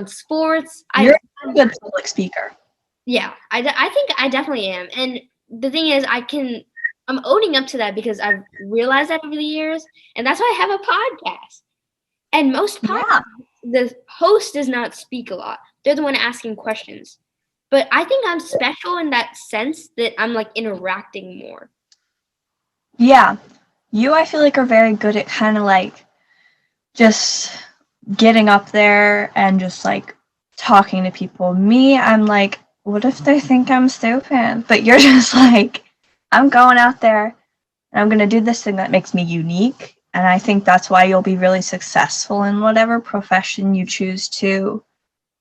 sports. You're a good public speaker. Yeah, I think I definitely am. And the thing is, I'm owning up to that because I've realized that over the years, and that's why I have a podcast. And most podcasts, the host does not speak a lot. They're the one asking questions. But I think I'm special in that sense that I'm like interacting more. Yeah. You, I feel like, are very good at kind of like just getting up there and just like talking to people. Me, I'm like, what if they think I'm stupid? But you're just like, I'm going out there and I'm going to do this thing that makes me unique. And I think that's why you'll be really successful in whatever profession you choose to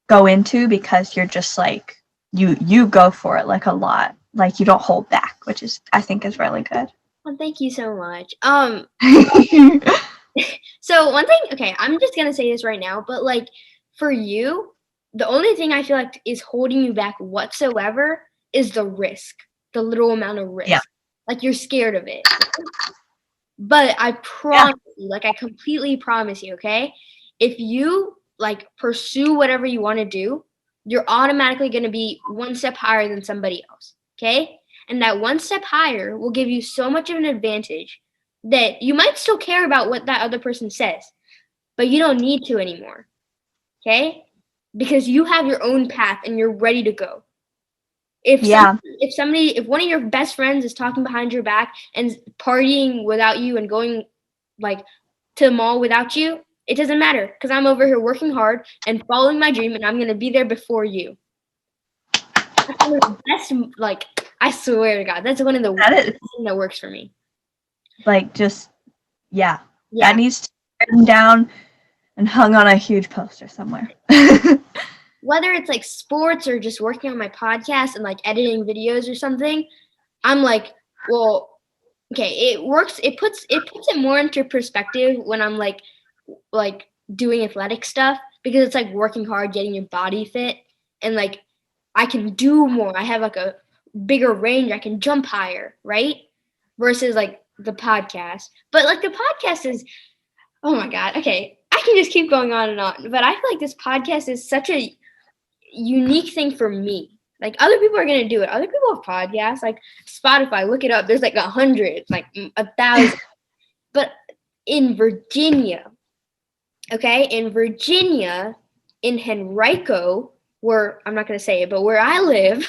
go into, because you're just like, you go for it like a lot. Like you don't hold back, which is, I think, is really good. Well, thank you so much. So one thing, okay, I'm just going to say this right now, but like for you, the only thing I feel like is holding you back whatsoever is the risk, the little amount of risk. Yeah. Like you're scared of it. But I promise you, like I completely promise you, okay? If you like pursue whatever you want to do, you're automatically going to be one step higher than somebody else, okay? And that one step higher will give you so much of an advantage that you might still care about what that other person says, but you don't need to anymore, okay? Because you have your own path and you're ready to go. If one of your best friends is talking behind your back and partying without you and going like to the mall without you, it doesn't matter because I'm over here working hard and following my dream, and I'm gonna be there before you. That's one of the best, like I swear to God, that's one of the best things that works for me. Like just that needs to be written down and hung on a huge poster somewhere. Whether it's like sports or just working on my podcast and like editing videos or something, I'm like, well, okay, it works. It puts it more into perspective when I'm like doing athletic stuff, because it's like working hard, getting your body fit, and like I can do more. I have like a bigger range. I can jump higher, right? Versus like the podcast. But like the podcast is, oh my God, okay, I can just keep going on and on. But I feel like this podcast is such a unique thing for me. Like other people are gonna do it. Other people have podcasts, like Spotify. Look it up. There's like 100, like 1,000. But in Virginia, in Henrico, where I'm not gonna say it, but where I live,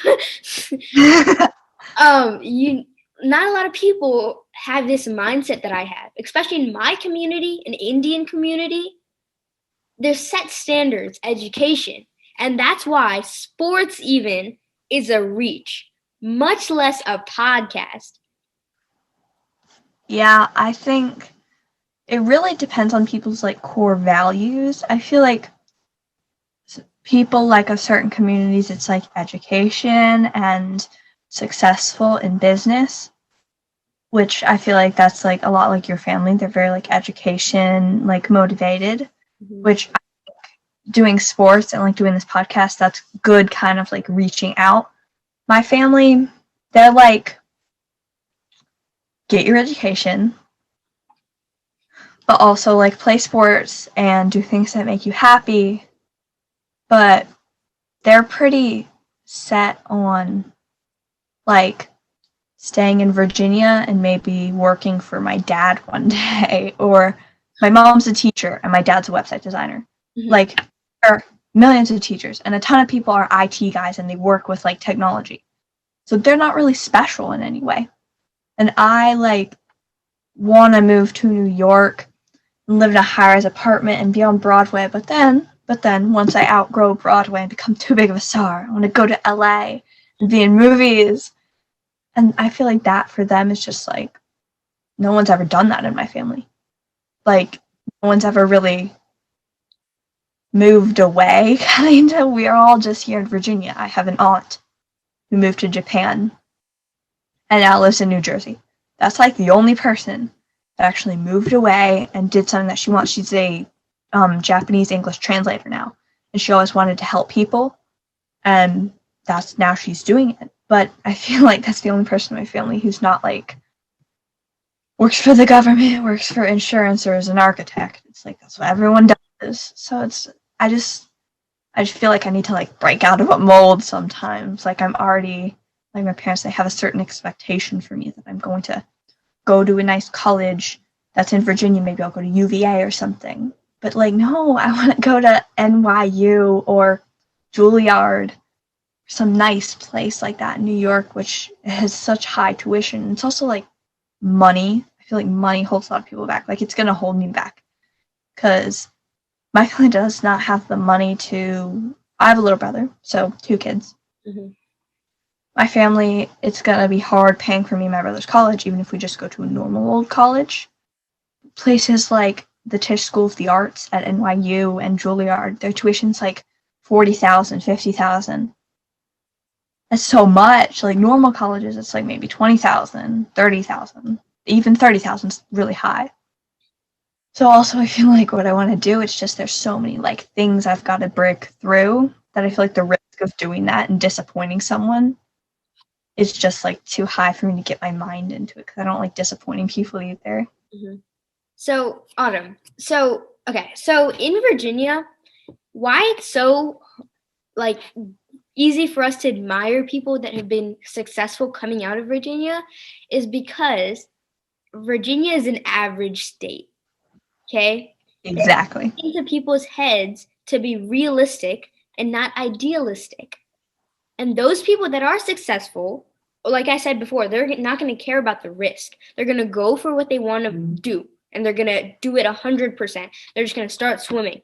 not a lot of people have this mindset that I have, especially in my community, an Indian community. There's set standards, education, and that's why sports even is a reach, much less a podcast. Yeah, I think it really depends on people's like core values. I feel like people like of certain communities, it's like education and successful in business, which I feel like that's like a lot like your family. They're very like education, like motivated, which doing sports and like doing this podcast, that's good kind of like reaching out. My family, they're like, get your education, but also like play sports and do things that make you happy. But they're pretty set on like staying in Virginia and maybe working for my dad one day. Or my mom's a teacher and my dad's a website designer. Like, there are millions of teachers and a ton of people are IT guys and they work with like technology. So they're not really special in any way. And I like want to move to New York and live in a high-rise apartment and be on Broadway. But then once I outgrow Broadway and become too big of a star, I want to go to LA and be in movies. And I feel like that for them is just like, no one's ever done that in my family. Like, no one's ever really moved away, kind of. We are all just here in Virginia. I have an aunt who moved to Japan and now lives in New Jersey. That's like the only person that actually moved away and did something that she wants. She's a Japanese English translator now, and she always wanted to help people, and that's now she's doing it. But I feel like that's the only person in my family who's not like works for the government, works for insurance, or is an architect. It's like that's what everyone does. So it's I just feel like I need to like break out of a mold sometimes. Like I'm already like my parents, they have a certain expectation for me that I'm going to go to a nice college that's in Virginia. Maybe I'll go to UVA or something. But like, no, I want to go to NYU or Juilliard, some nice place like that in New York, which has such high tuition. It's also like money. I feel like money holds a lot of people back. Like it's going to hold me back because my family does not have the money to. I have a little brother, so 2 kids. My family, it's going to be hard paying for me and my brother's college, even if we just go to a normal old college. Places like the Tisch School of the Arts at NYU and Juilliard, their tuition's like $40,000, $50,000. That's so much. Like normal colleges, it's like maybe $20,000, $30,000. Even $30,000 is really high. So also I feel like what I want to do, it's just there's so many like things I've got to break through that I feel like the risk of doing that and disappointing someone is just like too high for me to get my mind into it because I don't like disappointing people either. So Autumn, so in Virginia, why it's so like easy for us to admire people that have been successful coming out of Virginia is because Virginia is an average state. Okay? Exactly. It's into people's heads to be realistic and not idealistic. And those people that are successful, like I said before, they're not going to care about the risk. They're going to go for what they want to do, and they're going to do it 100%. They're just going to start swimming.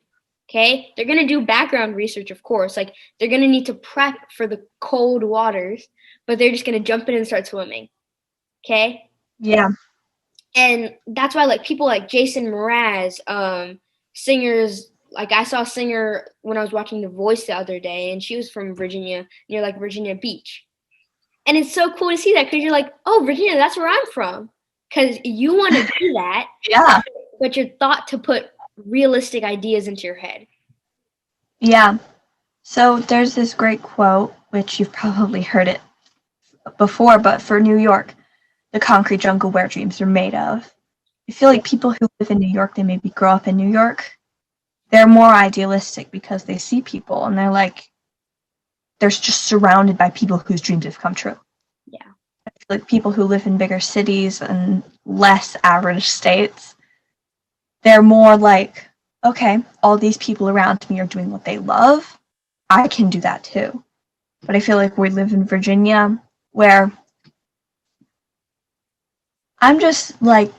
Okay? They're going to do background research, of course. Like, they're going to need to prep for the cold waters, but they're just going to jump in and start swimming. Okay? Yeah. And that's why, like, people like Jason Mraz, singers, like I saw a singer when I was watching The Voice the other day, and she was from Virginia, near like Virginia Beach. And it's so cool to see that because you're like, oh, Virginia, that's where I'm from. Because you want to do that. Yeah. But you're thought to put realistic ideas into your head. Yeah. So there's this great quote, which you've probably heard it before, but for New York, the concrete jungle where dreams are made of. I feel like people who live in New York, they maybe grow up in New York, they're more idealistic because they see people and they're like, they're just surrounded by people whose dreams have come true. Yeah. I feel like people who live in bigger cities and less average states, they're more like, okay, all these people around me are doing what they love. I can do that too. But I feel like we live in Virginia where I'm just like,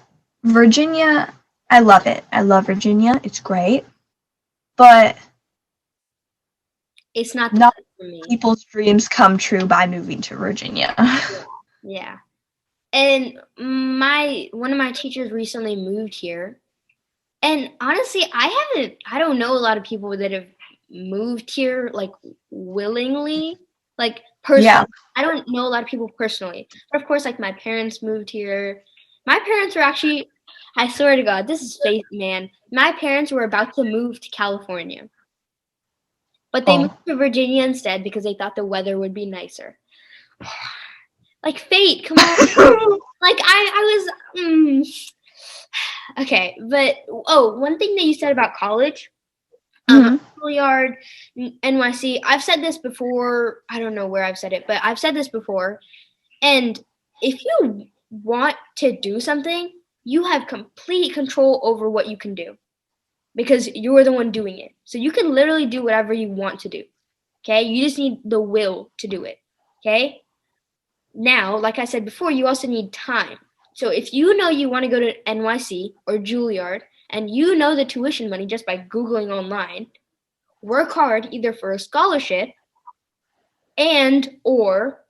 Virginia, I love it. I love Virginia. It's great. But It's not the not place for me. people's dreams come true by moving to Virginia. Yeah. And one of my teachers recently moved here. And honestly, I don't know a lot of people that have moved here like willingly, like personally. Yeah. I don't know a lot of people personally. But of course, like my parents moved here. My parents were actually, I swear to God, this is faith, man. My parents were about to move to California, but they moved Oh. to Virginia instead because they thought the weather would be nicer. Like fate, come on. Like I was okay, but one thing that you said about college, Mhm. Juilliard, NYC. I've said this before. I don't know where I've said it, but I've said this before. And if you want to do something, you have complete control over what you can do because you're the one doing it. So you can literally do whatever you want to do. Okay, you just need the will to do it. Okay. Now, like I said before, you also need time. So if you know you want to go to NYC or Juilliard and you know the tuition money just by Googling online, work hard either for a scholarship and or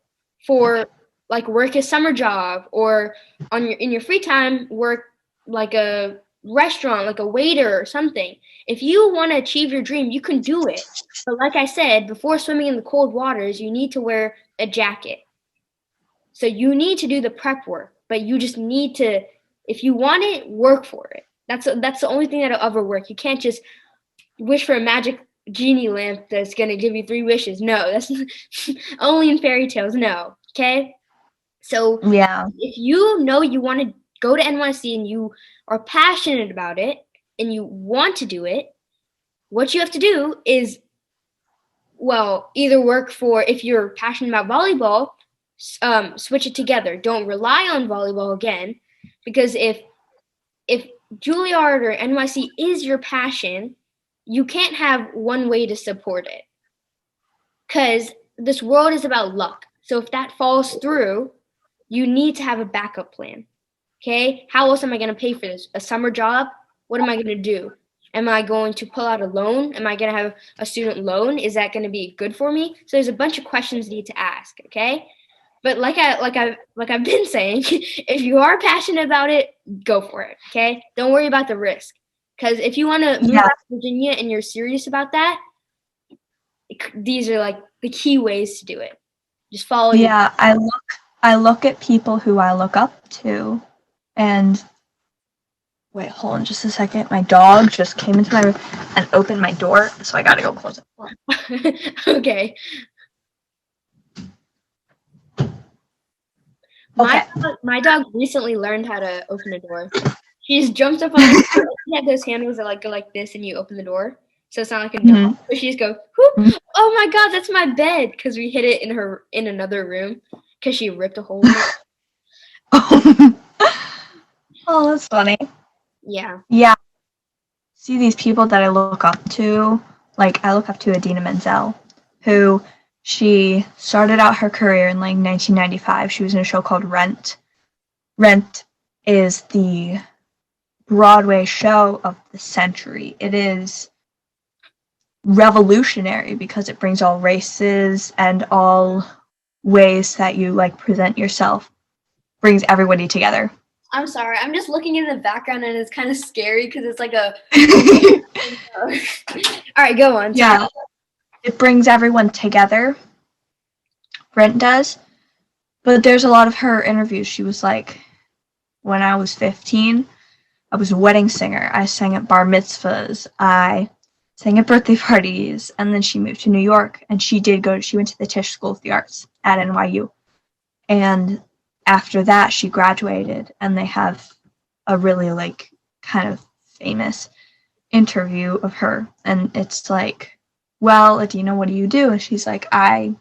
for like work a summer job or in your free time work like a restaurant, like a waiter or something. If you want to achieve your dream, you can do it. But like I said, before swimming in the cold waters, you need to wear a jacket. So you need to do the prep work, but you just need to, if you want it, work for it. That's the only thing that'll ever work. You can't just wish for a magic genie lamp that's gonna give you 3 wishes. No, that's only in fairy tales. No, okay. So Yeah. if you know you want to go to NYC and you are passionate about it and you want to do it, what you have to do is, well, either work for, if you're passionate about volleyball, switch it together. Don't rely on volleyball again, because if Juilliard or NYC is your passion, you can't have one way to support it. Because this world is about luck. So if that falls through, you need to have a backup plan. Okay? How else am I going to pay for this? A summer job? What am I going to do? Am I going to pull out a loan? Am I going to have a student loan? Is that going to be good for me? So there's a bunch of questions you need to ask, okay? But like I've been saying, if you are passionate about it, go for it, okay? Don't worry about the risk. Cuz if you want to move Yeah. out to Virginia and you're serious about that, these are like the key ways to do it. Just follow your. Yeah, I look at people who I look up to, and wait, hold on just a second. My dog just came into my room and opened my door, so I gotta go close it. Okay. Okay. My dog recently learned how to open a door. She's jumped up on the door. She had those handles that like go like this, and you open the door, so it's not like a dog. So she just go, whoop. Mhm. Oh my God, that's my bed, because we hid it in another room because she ripped a hole in it. Oh, that's funny. Yeah. Yeah. See these people that I look up to, like I look up to Adina Menzel, who she started out her career in like 1995. She was in a show called Rent. Rent is the Broadway show of the century. It is revolutionary because it brings all races and all ways that you like present yourself, brings everybody together. I'm sorry. I'm just looking in the background and it's kind of scary because it's like a. All right, go on. Yeah, it brings everyone together. Brent does. But there's a lot of her interviews. She was like, when I was 15, I was a wedding singer. I sang at bar mitzvahs. I sang at birthday parties. And then she moved to New York. And she went to the Tisch School of the Arts at NYU. And after that, she graduated. And they have a really like kind of famous interview of her. And it's like, well, Adina, what do you do? And she's like, I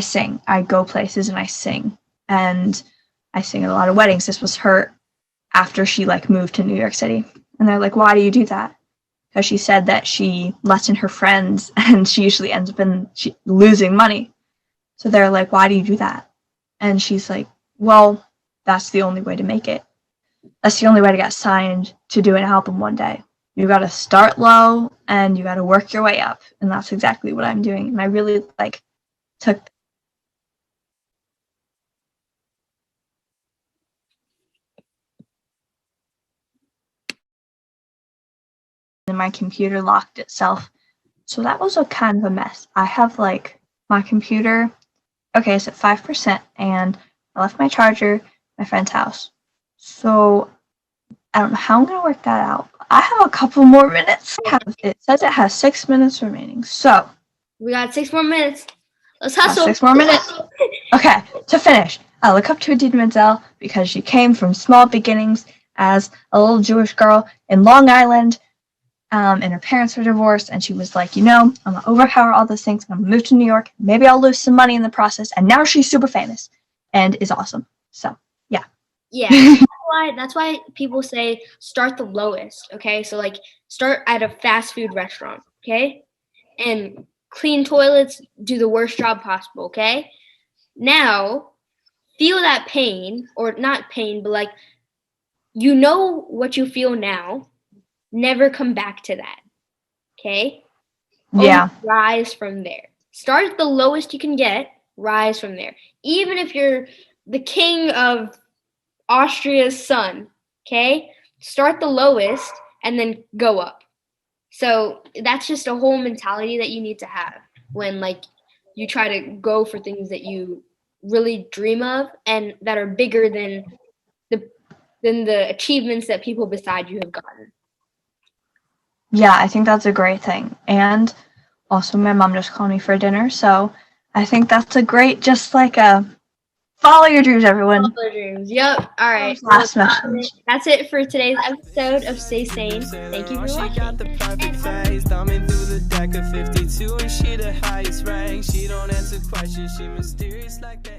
sing. I go places and I sing. And I sing at a lot of weddings. This was her after she like moved to New York City. And they're like, why do you do that? Because she said that she lets in her friends and she usually ends up losing money. So they're like, why do you do that? And she's like, well, that's the only way to make it. That's the only way to get signed to do an album one day. You got to start low and you got to work your way up, and that's exactly what I'm doing. And I really took and my computer locked itself. So that was a kind of a mess. I have my computer, okay, it's at 5%, and I left my charger at my friend's house. So I don't know how I'm going to work that out. I have a couple more minutes. It says it has 6 minutes remaining. So we got 6 more minutes. Let's hustle. 6 more minutes. Okay, to finish, I look up to Idina Menzel because she came from small beginnings as a little Jewish girl in Long Island, and her parents were divorced, and she was like, I'm going to overpower all those things, I'm going to move to New York, maybe I'll lose some money in the process, and now she's super famous and is awesome. So, yeah. Yeah, that's why people say start the lowest, okay? So, start at a fast food restaurant, okay? And clean toilets, do the worst job possible, okay? Now, feel that pain, or not pain, but what you feel now. Never come back to that, okay? Yeah. Only rise from there. Start at the lowest you can get, rise from there. Even if you're the king of Austria's son, okay? Start the lowest and then go up. So that's just a whole mentality that you need to have when you try to go for things that you really dream of and that are bigger than the achievements that people beside you have gotten. Yeah, I think that's a great thing. And also my mom just called me for dinner, so I think that's a great, follow your dreams, everyone. Follow your dreams. Yep. All right. Last message. That's it for today's episode of Stay Sane. Thank you for watching. She got the perfect face, thumbing through the deck of 52, and she the highest rank. She don't answer questions, she mysterious like the